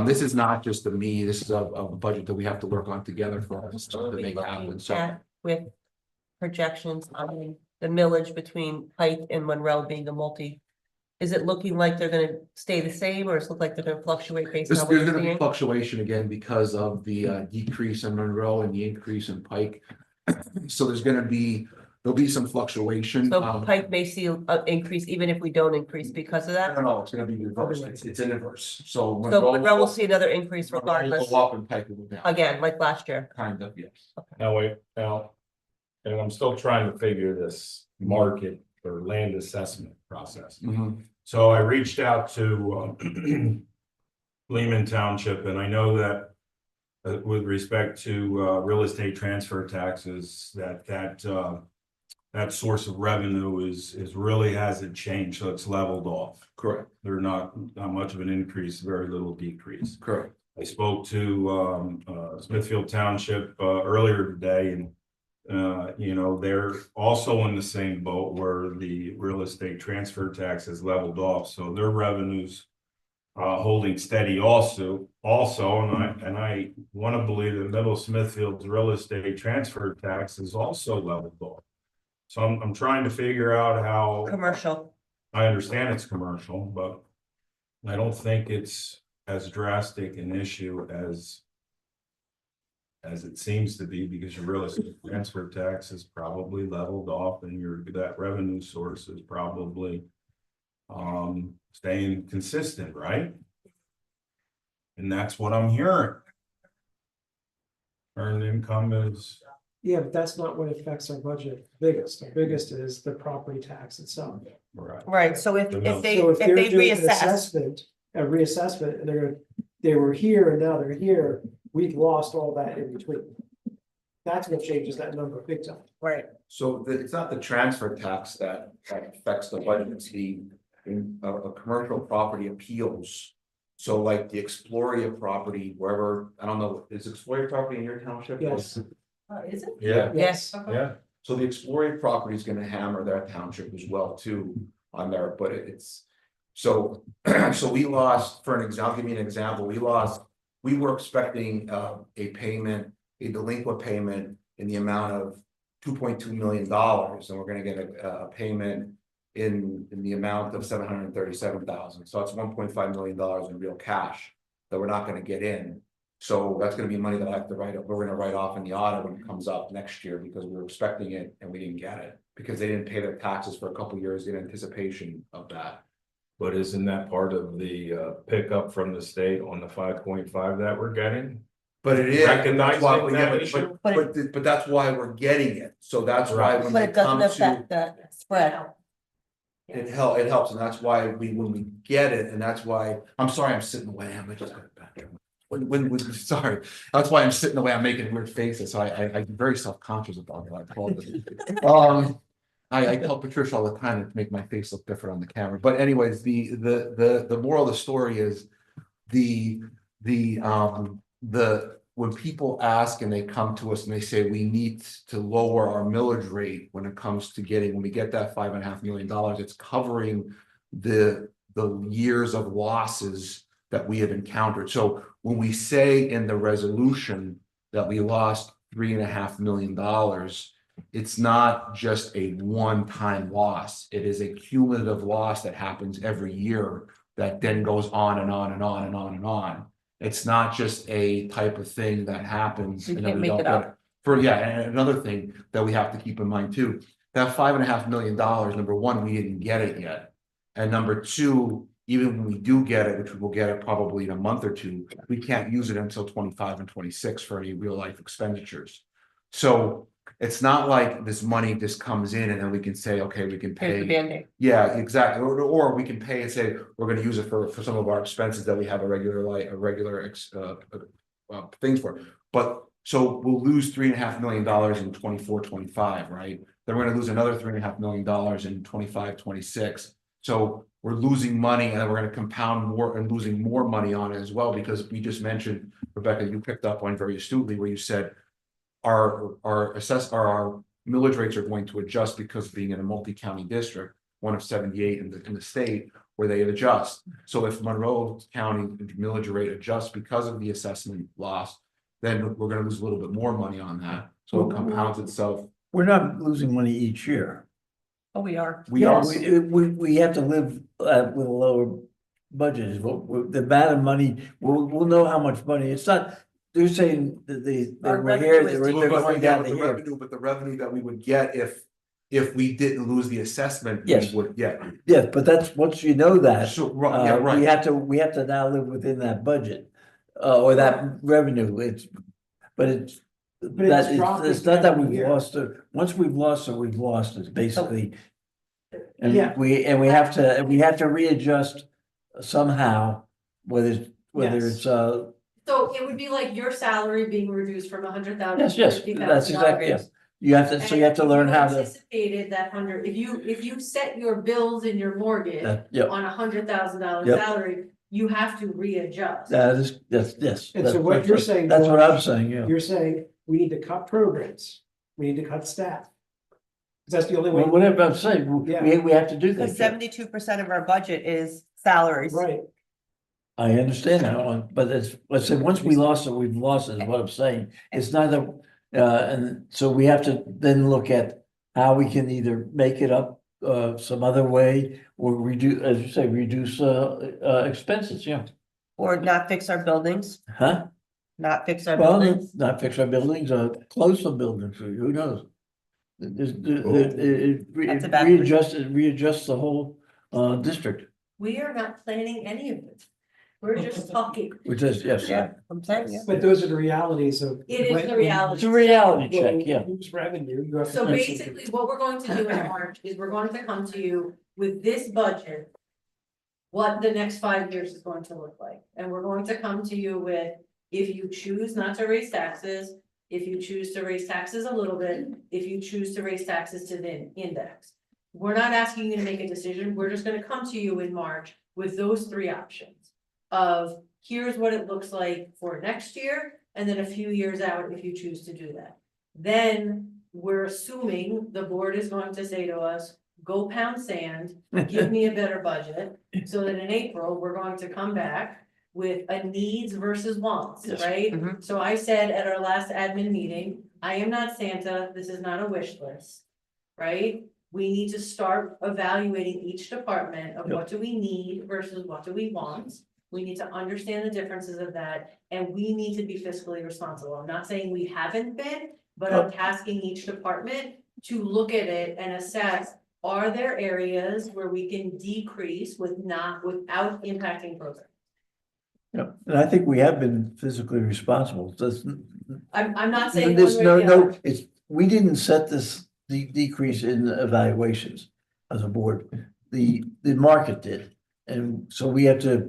This is not just me, this is a budget that we have to work on together for us to make happen. So With projections on the millage between Pike and Monroe being a multi. Is it looking like they're gonna stay the same, or does it look like they're gonna fluctuate based on what there's you're going to be seeing? fluctuation again because of the decrease in Monroe and the increase in Pike. So there'll be some fluctuation. So Pike may see an increase even if we don't increase because of that. No, it's going to be reversed. It's in inverse. So So Monroe will see another increase Monroe will regardless, go up and Pike will go down. again, like last year. Kind of, yes. Now, wait, now, and I'm still trying to figure this market or land assessment process. Mhm. So I reached out to Lehman Township, and I know that with respect to real estate transfer taxes, that that source of revenue is really hasn't changed, so it's leveled off. Correct, They're not much of an increase, very little decrease. correct. I spoke to Smithfield Township earlier today, and you know, they're also in the same boat where the real estate transfer tax is leveled off, so their revenues holding steady also, and I want to believe that Middle Smithfield's real estate transfer tax is also leveled off. So I'm trying to figure out how. Commercial. I understand it's commercial, but I don't think it's as drastic an issue as it seems to be, because your real estate transfer tax is probably leveled off and that revenue source is probably staying consistent, right? And that's what I'm hearing. Earned income is, Yeah, but that's not what affects our budget biggest. The biggest is the property tax itself. right. Right, so if So they, So if if they're they doing an reassess, assessment, a reassessment, and they were here and now they're here, we've lost all that in between. That's what changes that number big time. right, So it's not the transfer tax that affects the budget, it's the a commercial property appeals. So like the Exploria property, wherever, I don't know, is Exploria property in your township? Yes. is it? Yeah, Yes. yeah. So the Exploria property is gonna hammer their township as well too on there, but it's. So, so we lost, for an example, give me an example, we were expecting a payment, a delinquent payment in the amount of $2.2 million, and we're gonna get a payment in the amount of $737,000. So it's $1.5 million in real cash that we're not gonna get in. So that's gonna be money that I have to we're gonna write off in the audit when it comes up next year, because we were expecting it and we didn't get it. Because they didn't pay their taxes for a couple of years in anticipation of that. But isn't that part of the pickup from the state on the 5.5 that we're getting? But it is, Recognizing that's why, that yeah, issue? but that's why we're getting it, so that's why when But it it doesn't comes to. affect the spread. It helps, and that's why when we get it, and that's why, I'm sorry, I'm sitting away, I'm just gonna back up. Sorry, that's why I'm sitting away, I'm making weird faces, so I'm very self-conscious about it, I apologize. I tell Patricia all the time to make my face look different on the camera, but anyways, the moral of the story is when people ask and they come to us and they say we need to lower our millage rate when it comes to when we get that $5.5 million, it's covering the years of losses that we have encountered. So when we say in the resolution that we lost $3.5 million, it's not just a one-time loss. It is a cumulative loss that happens every year that then goes on and on and on and on and on. It's not just a type of thing that happens. You and then can't we make don't it get up. And another thing that we have to keep in mind too, that $5.5 million, number one, we didn't get it yet. And number two, even when we do get it, which we will get it probably in a month or two, we can't use it until 25 and 26 for any real life expenditures. So it's not like this money just comes in and then we can say, okay, we can Here's the pay. Band-Aid. Yeah, exactly. Or we can pay and say, we're gonna use it for some of our expenses that we have a regular things for. But so we'll lose $3.5 million in 24, 25, right? Then we're gonna lose another $3.5 million in 25, 26. So we're losing money and then we're gonna compound more and losing more money on it as well, because we just mentioned, Rebecca, you picked up on very astutely where you said our millage rates are going to adjust because of being in a multi-county district, one of 78 in the state, where they adjust. So if Monroe County millage rate adjusts because of the assessment loss, then we're gonna lose a little bit more money on that. So it compounds itself. We're not losing money each year. Oh, we are. We are, We have to live with a lower budget. Is the amount of money, we'll know how much money. It's not, they're saying that Our we're here, revenue is they're going down to here. but the revenue that we would get if we didn't lose the assessment, we Yes. would, yeah. Yes, but that's, once you know that, So, right, yeah, right. we have to now live within that budget, or that revenue. It's not that we've lost it. Once we've lost it, we've lost it, basically. And Yeah. we have to readjust somehow, whether Yes. it's, So it would be like your salary being reduced from 100,000. yes, that's exactly, yes. You have to, so you have to learn how to, Anticipated that hundred, if you set your bills and your mortgage yep, on $100,000 Yep. salary, you have to readjust. that is, yes. And so what you're saying, That's what George, I'm saying, yeah. you're saying we need to cut programs, we need to cut staff. 'Cause that's the only way. Well, whatever I'm saying, Yeah. we have to do Because that. 72% of our budget is salaries. Right, I understand that one, but it's, let's say, once we lost it, we've lost it, is what I'm saying. It's not a, and so we have to then look at how we can either make it up some other way or reduce, as you say, reduce expenses, yeah. Or not fix our buildings, Huh? not fix our Well, buildings. not fix our buildings, close some buildings, who knows? That's a bad Readjust the whole district, We are not planning any of it. We're just talking. which is, yes. Yeah, I'm saying, yeah. but those are the realities of. It is the It's reality. a reality When check, yeah. you lose revenue, you have to. So do basically, what we're going to do in March is we're going to come to you with this budget. What the next 5 years is going to look like, and we're going to come to you with, if you choose not to raise taxes. If you choose to raise taxes a little bit, if you choose to raise taxes to the index. We're not asking you to make a decision, we're just gonna come to you in March with those three options. Of, here's what it looks like for next year, and then a few years out if you choose to do that. Then, we're assuming the board is going to say to us, go pound sand, give me a better budget. So that in April, we're going to come back with a needs versus wants, Yes. right? Mhm. So I said at our last admin meeting, I am not Santa, this is not a wish list, right? We need to start evaluating each department of what do we need versus what do we want. We need to understand the differences of that, and we need to be fiscally responsible. I'm not saying we haven't been, but I'm tasking each department to look at it and assess, are there areas where we can decrease without impacting programs? Yeah, and I think we have been physically responsible. I'm not saying one This, way no, or the no, other. it's, we didn't set this decrease in evaluations as a board. The market did. And so we have to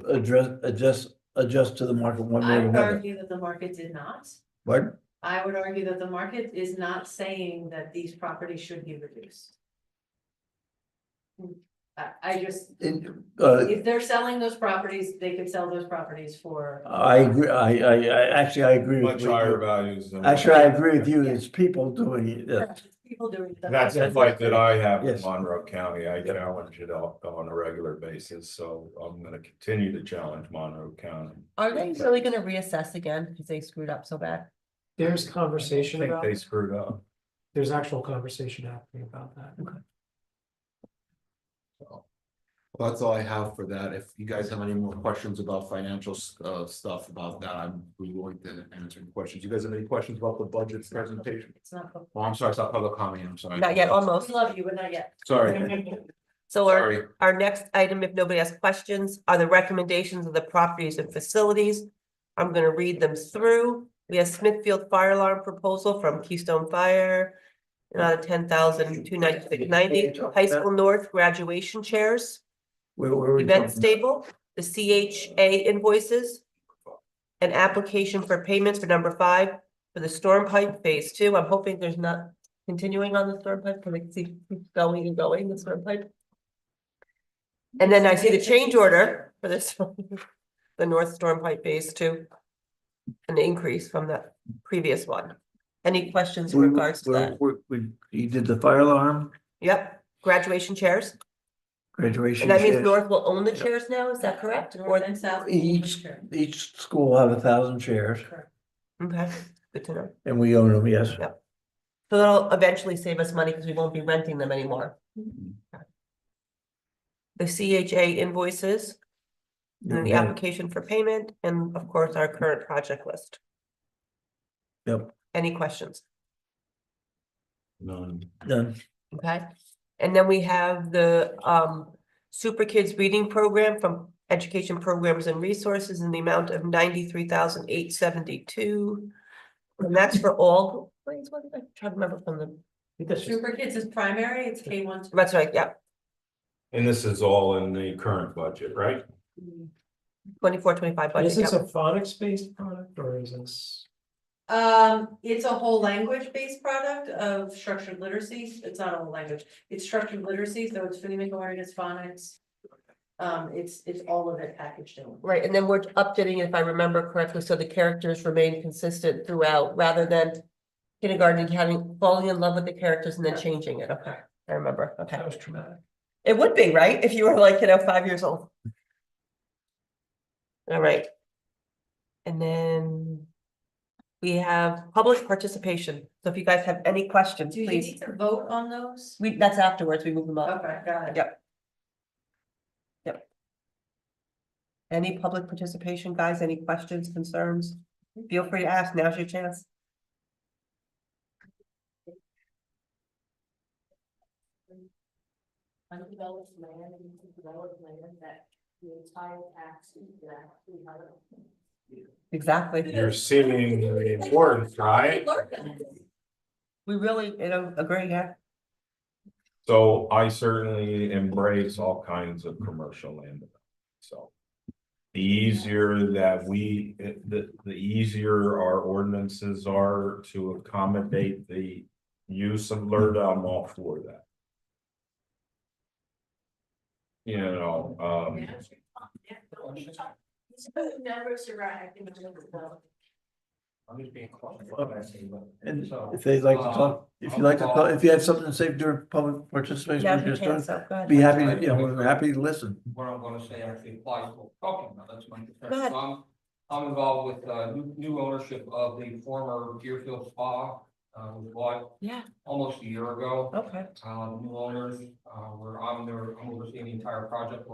adjust to the market one way I or would another. argue that the market did not. What? I would argue that the market is not saying that these properties should be reduced. I just, if they're selling those properties, they could sell those properties for. I agree, actually, I agree with Much higher you. values than. Actually, I agree with you, it's people doing it. People doing. That's the fight that I have in Yes. Monroe County. I challenge it on a regular basis, so I'm gonna continue to challenge Monroe County. Are they really gonna reassess again because they screwed up so bad? There's I conversation think about, they screwed up. there's actual conversation happening about that. Well, that's all I have for that. If you guys have any more questions about financial stuff about that, I'm willing to answer any questions. You guys have any questions about the budget presentation? It's not. Oh, I'm sorry, it's not public comment, I'm sorry. Not yet, almost. We love you, but not yet. Sorry, So sorry. our next item, if nobody has questions, are the recommendations of the properties and facilities. I'm gonna read them through. We have Smithfield Fire Alarm Proposal from Keystone Fire. 10,296.90. High School North Graduation Chairs, Where are we Event talking? Stable, the CHA invoices. An application for payments for number 5 for the Storm Pipe Phase 2. I'm hoping there's not continuing on the Storm Pipe, because I can see keep going and going, the Storm Pipe. And then I see the change order for this, the North Storm Pipe Phase 2. An increase from the previous one. Any questions in regards to that? You did the fire alarm, Yep, graduation chairs. graduation. And that means chairs. North will own the chairs now, is that correct? Or North and south. Each school will have 1,000 chairs okay, good to know. and we own them, yes. So that'll eventually save us money because we won't be renting them anymore. The CHA invoices, and then the Yeah. application for payment, and of course, our current project list. Yep, Any questions? None. done. Okay, and then we have the Super Kids Reading Program from Education Programs and Resources in the amount of 93,872. And that's for all, grades. What did I try to remember from the, Super Kids is primary, it's K1. that's right, yeah, And this is all in the current budget, right? 24, 25 Is budget, this yeah. a phonics based product or is this? It's a whole language-based product of structured literacy. It's not a whole language. It's structured literacy, so it's phonemic awareness, phonics. It's all of it packaged in. Right, and then we're updating, if I remember correctly, so the characters remain consistent throughout, rather than kindergarten and having, falling in love with the characters and then changing it. Okay, I remember. Okay. That was traumatic. It would be, right? If you were like, 5 years old. All right. And then we have public participation. So if you guys have any questions, Do you please, need to vote on those? that's afterwards. We move them up. Okay, got it. Yep. Any public participation, guys? Any questions, concerns? Feel free to ask. Now's your chance. Undeveloped land, developed land that the entire tax is actually how Exactly. You're seeing the importance, right? We really, agree, yeah. So I certainly embrace all kinds of commercial land. So. The easier that the easier our ordinances are to accommodate the use of LERTA, I'm all for that. You know, Numbers are right. I'm just being cautious. And if they'd like to talk, if you like to talk, if you have something to say during public participation, Now's we're your just doing, chance, so go ahead. be happy, we're happy to listen. What I'm gonna say actually applies to what we're talking about, that's my concern. Go ahead. So I'm involved with new ownership of the former Deerfield Spa, was bought Yeah, almost a year ago. okay. New owners, I'm overseeing the entire project,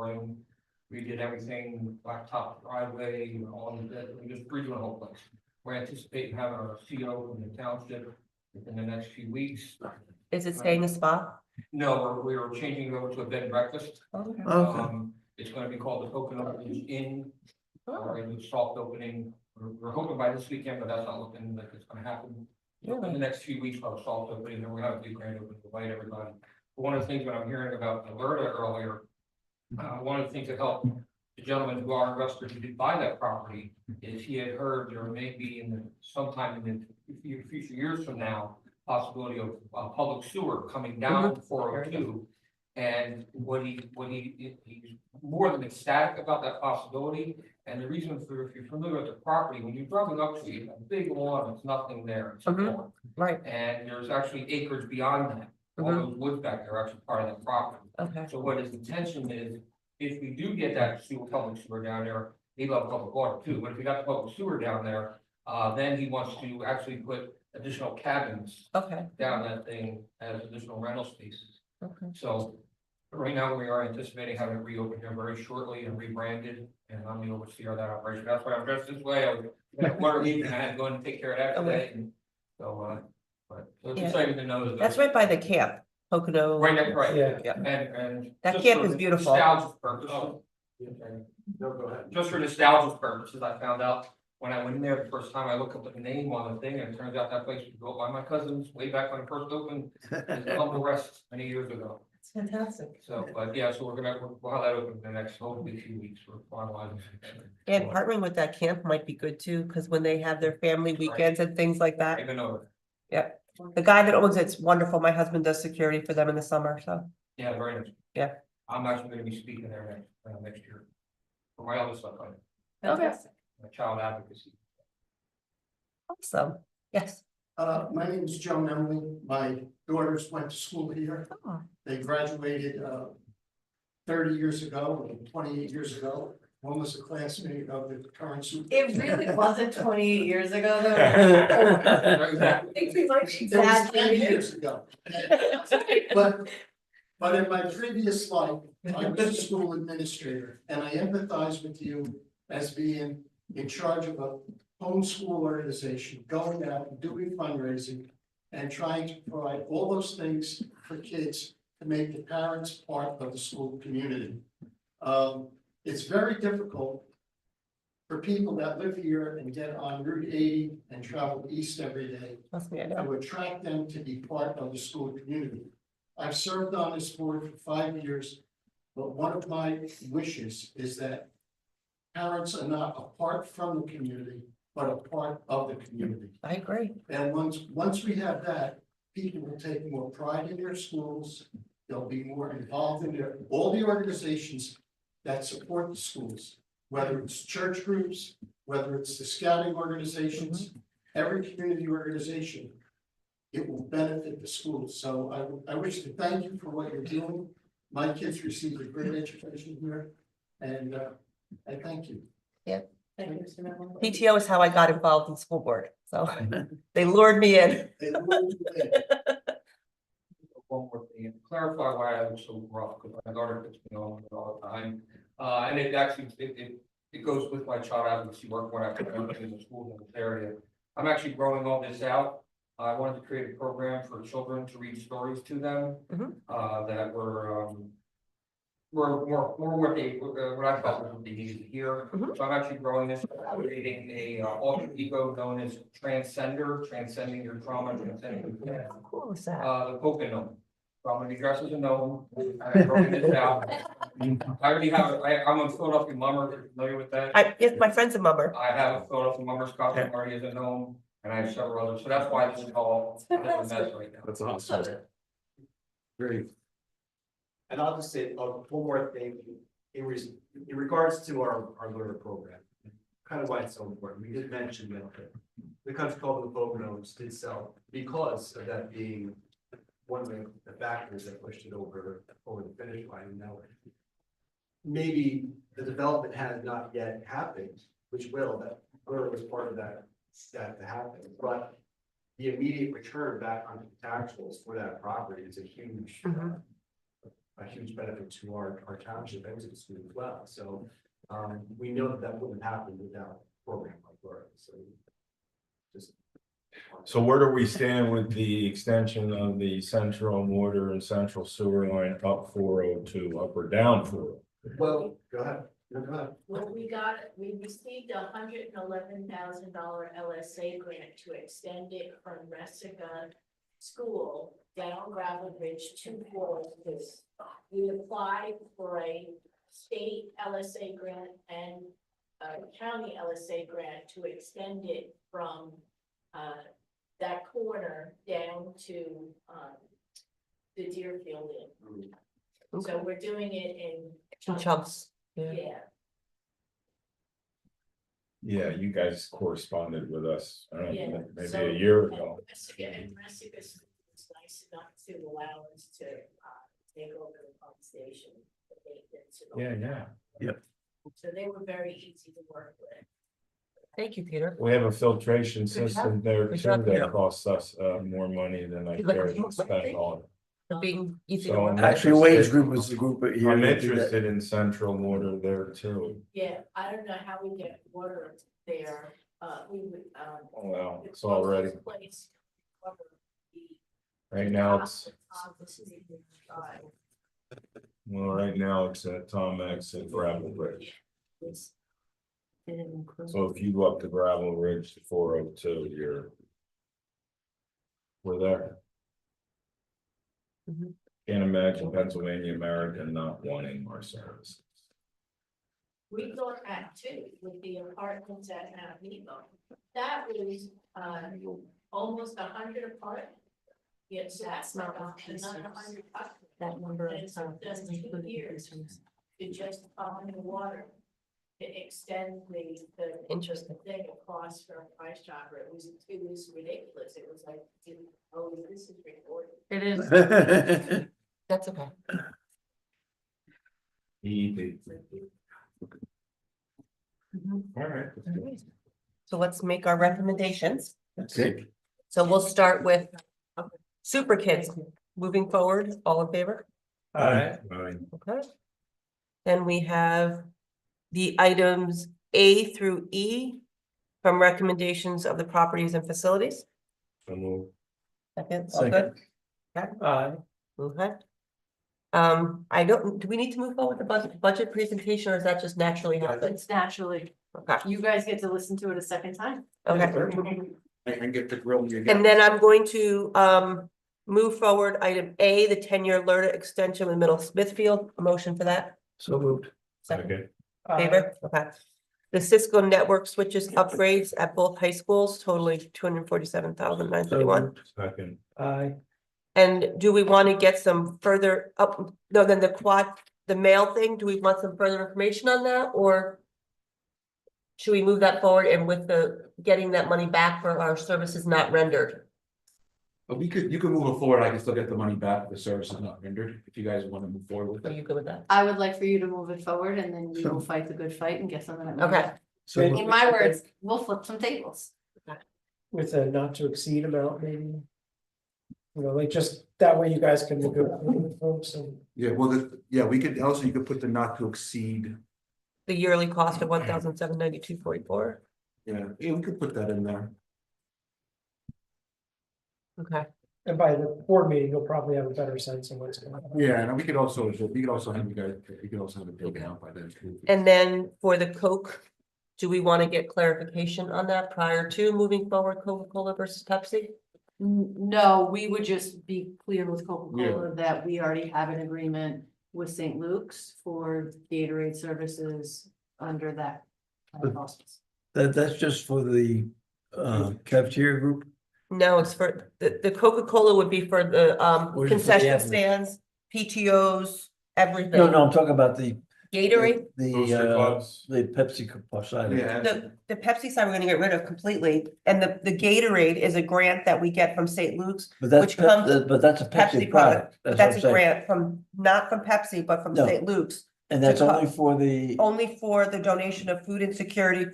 we did everything, blacktop driveway, we just redoing the whole place. We're anticipating having our CO in the township within the next few weeks. Is it staying a spa? No, we're changing it over to a bed and breakfast. Okay. Okay. It's gonna be called the Coconut Inn. Oh. We're gonna do soft opening. We're hoping by this weekend, but that's not looking like it's gonna happen. In the next few weeks, we'll have a soft opening, and we're gonna have a big grand opening to invite everybody. But one of the things when I'm hearing about Alerta earlier, one of the things that helped the gentleman who our investor who did buy that property is he had heard there may be sometime in the future years from now, possibility of public sewer coming down 402. And he's more than ecstatic about that possibility. And the reason for, if you're familiar with the property, when you're driving up to it, a big lawn, it's nothing there. It's a lawn. Right, And there's actually acres beyond that. All those woods back there are actually part of that property. okay. So what his intention is, if we do get that public sewer down there, he loves public water too, but if we got the public sewer down there, then he wants to actually put additional cabins Okay, down that thing as additional rental spaces. okay. So right now, we are anticipating having it reopened here very shortly and rebranded, and I'm the overseer of that operation. That's why I'm dressed this way. I was at water meeting, and I had to go in and take care of that today, and so, but it's Yeah. exciting to know that. That's right by the camp, Pocono. Right next, right. Yeah. And. That just camp for is beautiful. Nostalgic purposes. No, go ahead. Just for nostalgic purposes, I found out when I went in there the first time, I looked up the name on the thing, and it turns out that place was built by my cousins way back when it first opened. It's Humble Rest many years ago. It's fantastic. So, but yeah, so we'll have that open in the next hopefully few weeks. We're finalizing. And partnering with that camp might be good too, because when they have their family weekends and things like that. Even though, Yeah, the guy that owns it's wonderful. My husband does security for them in the summer, so. yeah, very nice. Yeah. I'm actually gonna be speaking there next year. For my other stuff, Okay. my child advocacy. Awesome. Yes. My name is Joe Emily. My daughters went to school here. Oh. They graduated 30 years ago, and 28 years ago. One was a classmate of the current It superintendent. really wasn't 28 years ago, though. Exactly. I think we might be It was 10 exaggerating. years ago. But in my previous life, I was a school administrator, and I empathize with you as being in charge of a homeschool organization, going out and doing fundraising and trying to provide all those things for kids to make the parents part of the school community. It's very difficult for people that live here and get on Route 80 and travel east every day Trust me, I know. to attract them to be part of the school community. I've served on this board for 5 years, but one of my wishes is that parents are not apart from the community, but a part of the community. I agree. And once we have that, people will take more pride in their schools. They'll be more involved in all the organizations that support the schools, whether it's church groups, whether it's the scouting organizations, every community organization. It will benefit the schools. So I wish to thank you for what you're doing. My kids received a great education here, and I thank you. Thank you, Mr. Mello. PTO is how I got involved in school board, so they lured me in. And we'll do that. One more thing, and clarify why I was so rough, because my daughter gets me on all the time. And it actually, it goes with my child advocacy work when I work in the schools in this area. I'm actually growing all this out. I wanted to create a program for children to read stories to them. That were more what they, what I felt was what they needed to hear. So I'm actually growing this, creating a alter ego known as Transcender, transcending your trauma, transcending your past. How cool is that? The Pocono. So I'm gonna be dressed as a gnome, I'm growing this out. I already have, I'm a Philadelphia mummer, if you're familiar with that. Yes, my friend's a mummer. I have a Philadelphia mummer's costume already as a gnome, and I have several others, so that's why this is all a mess right now. That's awesome. Great. And I'll just say, one more thing, in regards to our learner program, kind of why it's so important, we did mention that the country club and the Poconos did sell, because of that being one of the factors that pushed it over the finish line. Now, maybe the development has not yet happened, which will, that learner was part of that to happen, but the immediate return back onto the taxables for that property is a huge benefit to our township and to the school as well. So we know that wouldn't happen without a program like ours. So just. So where do we stand with the extension of the central water and central sewer line up 402, up or down 402? Well, go ahead. No, go ahead. Well, we received $111,000 LSA grant to extend it from Resica School down Gravel Ridge to Forest. We applied for a state LSA grant and a county LSA grant to extend it from that corner down to the Deerfield Inn. So we're doing it in Chunks. Yeah. Yeah, you guys corresponded with us, I don't Yeah, know, maybe so- a year ago. And Resica was nice enough to allow us to take over the pump station. Yeah. So they were very easy to work with. Thank you, Peter. We have a filtration system there Good too job. that costs us more money than I You'd like care to to move spend on it. For being easy to So work I'm with. Actually, Wayne's group was the group here. I'm that did that. interested in central water there too. Yeah, I don't know how we get water there, we would, Oh, well, the it's already, closest place to cover the right now it's, top of the city side well, right now it's at Tom X and Gravel Ridge. is- So if you go up to Gravel Ridge to 402, we're there. Mhm. Can't imagine Pennsylvania American not wanting our services. We thought that too, with the apartments at Mount Nebo. That was, almost 100 apart. Yes, that's not another 100 up. That number And it's just 2 years to just pump in the water. To extend the Interesting. thing across from Price Chopper, it was ridiculous, it was like, oh, this is recorded. It is. That's okay. Easy. All right. So let's make our recommendations. Okay, So we'll start with Super Kids. Moving forward, all in favor? Fine. Okay. Then we have the items A through E from recommendations of the properties and facilities. So move. Second, all good? Okay. Okay. I don't, do we need to move forward with the budget presentation, or is that just naturally happens? It's naturally, Okay, you guys get to listen to it a second time. okay. I can get the grill you And then I'm going to move forward item A, the 10-year LERTA extension with Middle Smithfield, a motion for that. So moved. Second, Okay. favor, okay. the Cisco network switches upgrades at both high schools totaling 247,931. Second. And do we want to get some further up, no, then the mail thing, do we want some further information on that, or? Should we move that forward and with the, getting that money back for our services not rendered? But you could move it forward, I can still get the money back if the service is not rendered, if you guys want to move forward with Are it. you good with that? I would like for you to move it forward and then we will fight the good fight and get some of that. money. Okay, So In my words, we'll flip some tables. With a not to exceed amount, maybe. You know, like just that way you guys can negotiate with folks and. Yeah, well, we could also, you could put the not to exceed, the yearly cost of 1,792.44. yeah, we could put that in there. Okay, And by the board meeting, you'll probably have a better sense of what's going on. Yeah, and we could also have you guys, we could also have it taken out by then too. and then for the Coke, do we want to get clarification on that prior to moving forward Coca-Cola versus Pepsi? No, we would just be clear with Coca-Cola that we already have an agreement with St. Luke's for Gatorade services under that. auspice. that's just for the cafeteria group? No, it's for, the Coca-Cola would be for the Or is it for the concession athletes? stands, PTOs, everything. No, I'm talking about the. Gatorade, Booster clubs. The Pepsi side. of it. Yeah, the Pepsi side we're gonna get rid of completely, and the Gatorade is a grant that we get from St. Luke's. But that's, which comes- but that's a Pepsi Pepsi product, product. but what that's I'm a saying. grant from, not from Pepsi, but from No. St. Luke's. And that's to co- only for the, Only for the donation of food insecurity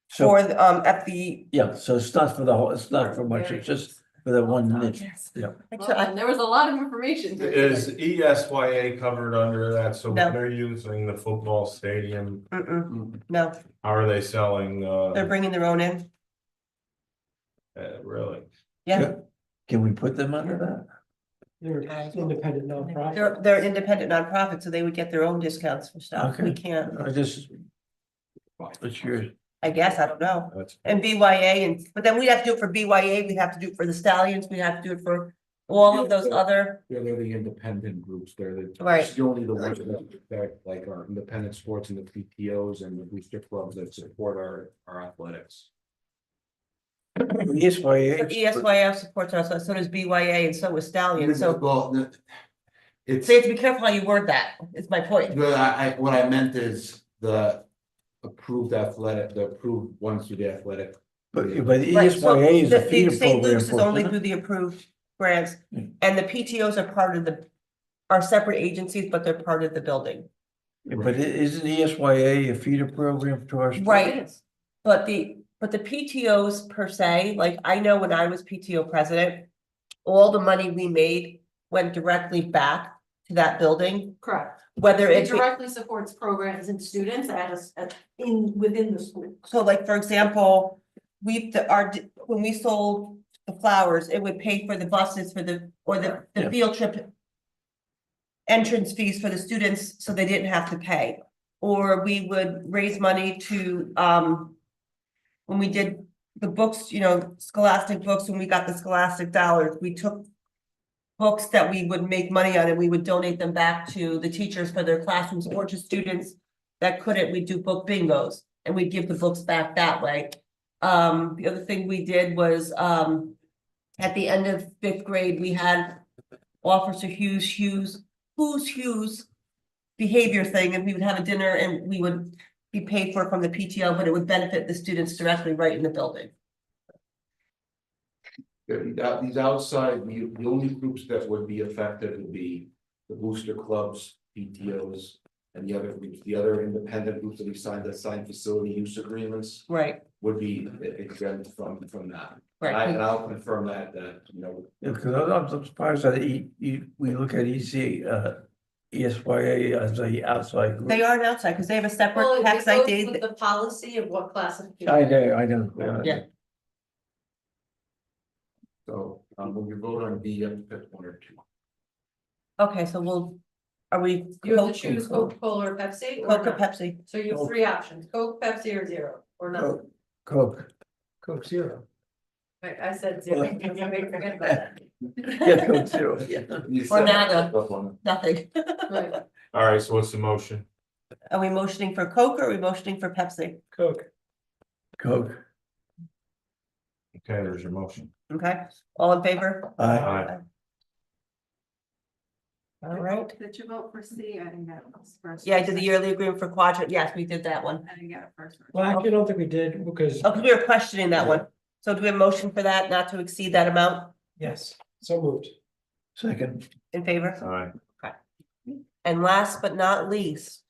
so, for, at the. yeah, so it's not for the whole, it's not for much, it's just for that one niche. Yeah. Well, there was a lot of information. Is ESYA covered under that? So No. when they're using the football stadium, No, how are they selling, they're bringing their own in, really? yeah, Can we put them under that? They're independent nonprofit. they're independent nonprofits, so they would get their own discounts for stuff, we Okay. can't, I just. It's yours. I guess, I don't know. That's, And BYA, and, but then we'd have to do it for BYA, we'd have to do it for the Stallions, we'd have to do it for all of those other, they're the independent groups, they're the. Right. It's only the ones that like our independent sports and the PTOs and the booster clubs that support our athletics. ESYA. but ESYF supports us, so does BYA and so is Stallions, so. Well, it's, So you have to be careful how you word that, is my point. what I meant is the approved athletic, the approved ones through the athletic. But the Right, so ESYA is a the feeder St. program. Luke's is for us, only isn't through it? the approved grants, Mm. and the PTOs are part of are separate agencies, but they're part of the building. But isn't ESYA a feeder program to our? sport? Right. But the PTOs per se, like I know when I was PTO president, all the money we made went directly back to that building, Correct. whether It it be, directly supports programs and students within the school. so like, for example, when we sold the flowers, it would pay for the buses for the Yeah. field trip entrance fees for the students, so they didn't have to pay. Or we would raise money to, when we did the books, Scholastic books, when we got the Scholastic dollars, we took books that we would make money on and we would donate them back to the teachers for their classrooms or to students that couldn't, we'd do book bingos and we'd give the books back that way. The other thing we did was, at the end of 5th grade, we had Officer Hughes behavior thing, and we would have a dinner and we would be paid for from the PTO, but it would benefit the students directly right in the building. These outside, the only groups that would be affected would be the booster clubs, PTOs. And the other groups, the other independent groups that we signed facility use agreements Right, would be exempt from that. right. And I'll confirm that, Yeah, because I'm surprised that we look at ESYA as a outside group. They are an outside because they have a Well, separate it tax goes ID. with the policy of what classification. I know. Yeah. So, when you vote on B, you have to pick one or two. Okay, so are we? You have Coke- to choose Coca-Cola or Pepsi or Coke or not. Pepsi? So you have 3 options, Coke, Pepsi, or zero, or nothing. Coke. Coke Zero. I said zero. Forget about that. Yeah, Coke Zero, yeah. Or nada. Nothing. Right. All right, so what's the motion? Are we motioning for Coke or are we motioning for Pepsi? Coke. Coke. Okay, there's your motion. Okay, all in favor? Aye. All right. Did you vote for C? I didn't get it first. Yeah, I did the yearly agreement for Quadrant. Yes, we did that one. I didn't get it first. Well, actually, I don't think we did because, Oh, because we were questioning that one. So do we have a motion for that, not to exceed that amount? yes, so moved. Second. In favor? Aye. And last but not least,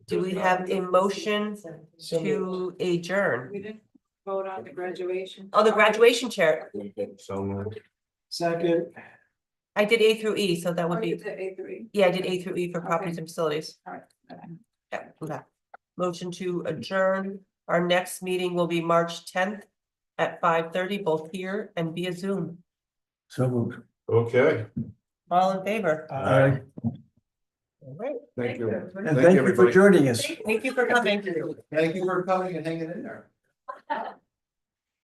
do we have a motion So moved. to adjourn? We didn't vote on the graduation. Oh, the graduation chair. So moved. Second, I did A through E, so that would Oh, you be, did A3. yeah, I did A through E for properties and facilities. All right. Yeah, okay. Motion to adjourn. Our next meeting will be March 10th at 5:30, both here and via Zoom. So moved. Okay. All in favor? Aye. All right. Thank you. And thank you for joining us. Thank you for coming. Thank you for coming and hanging in there.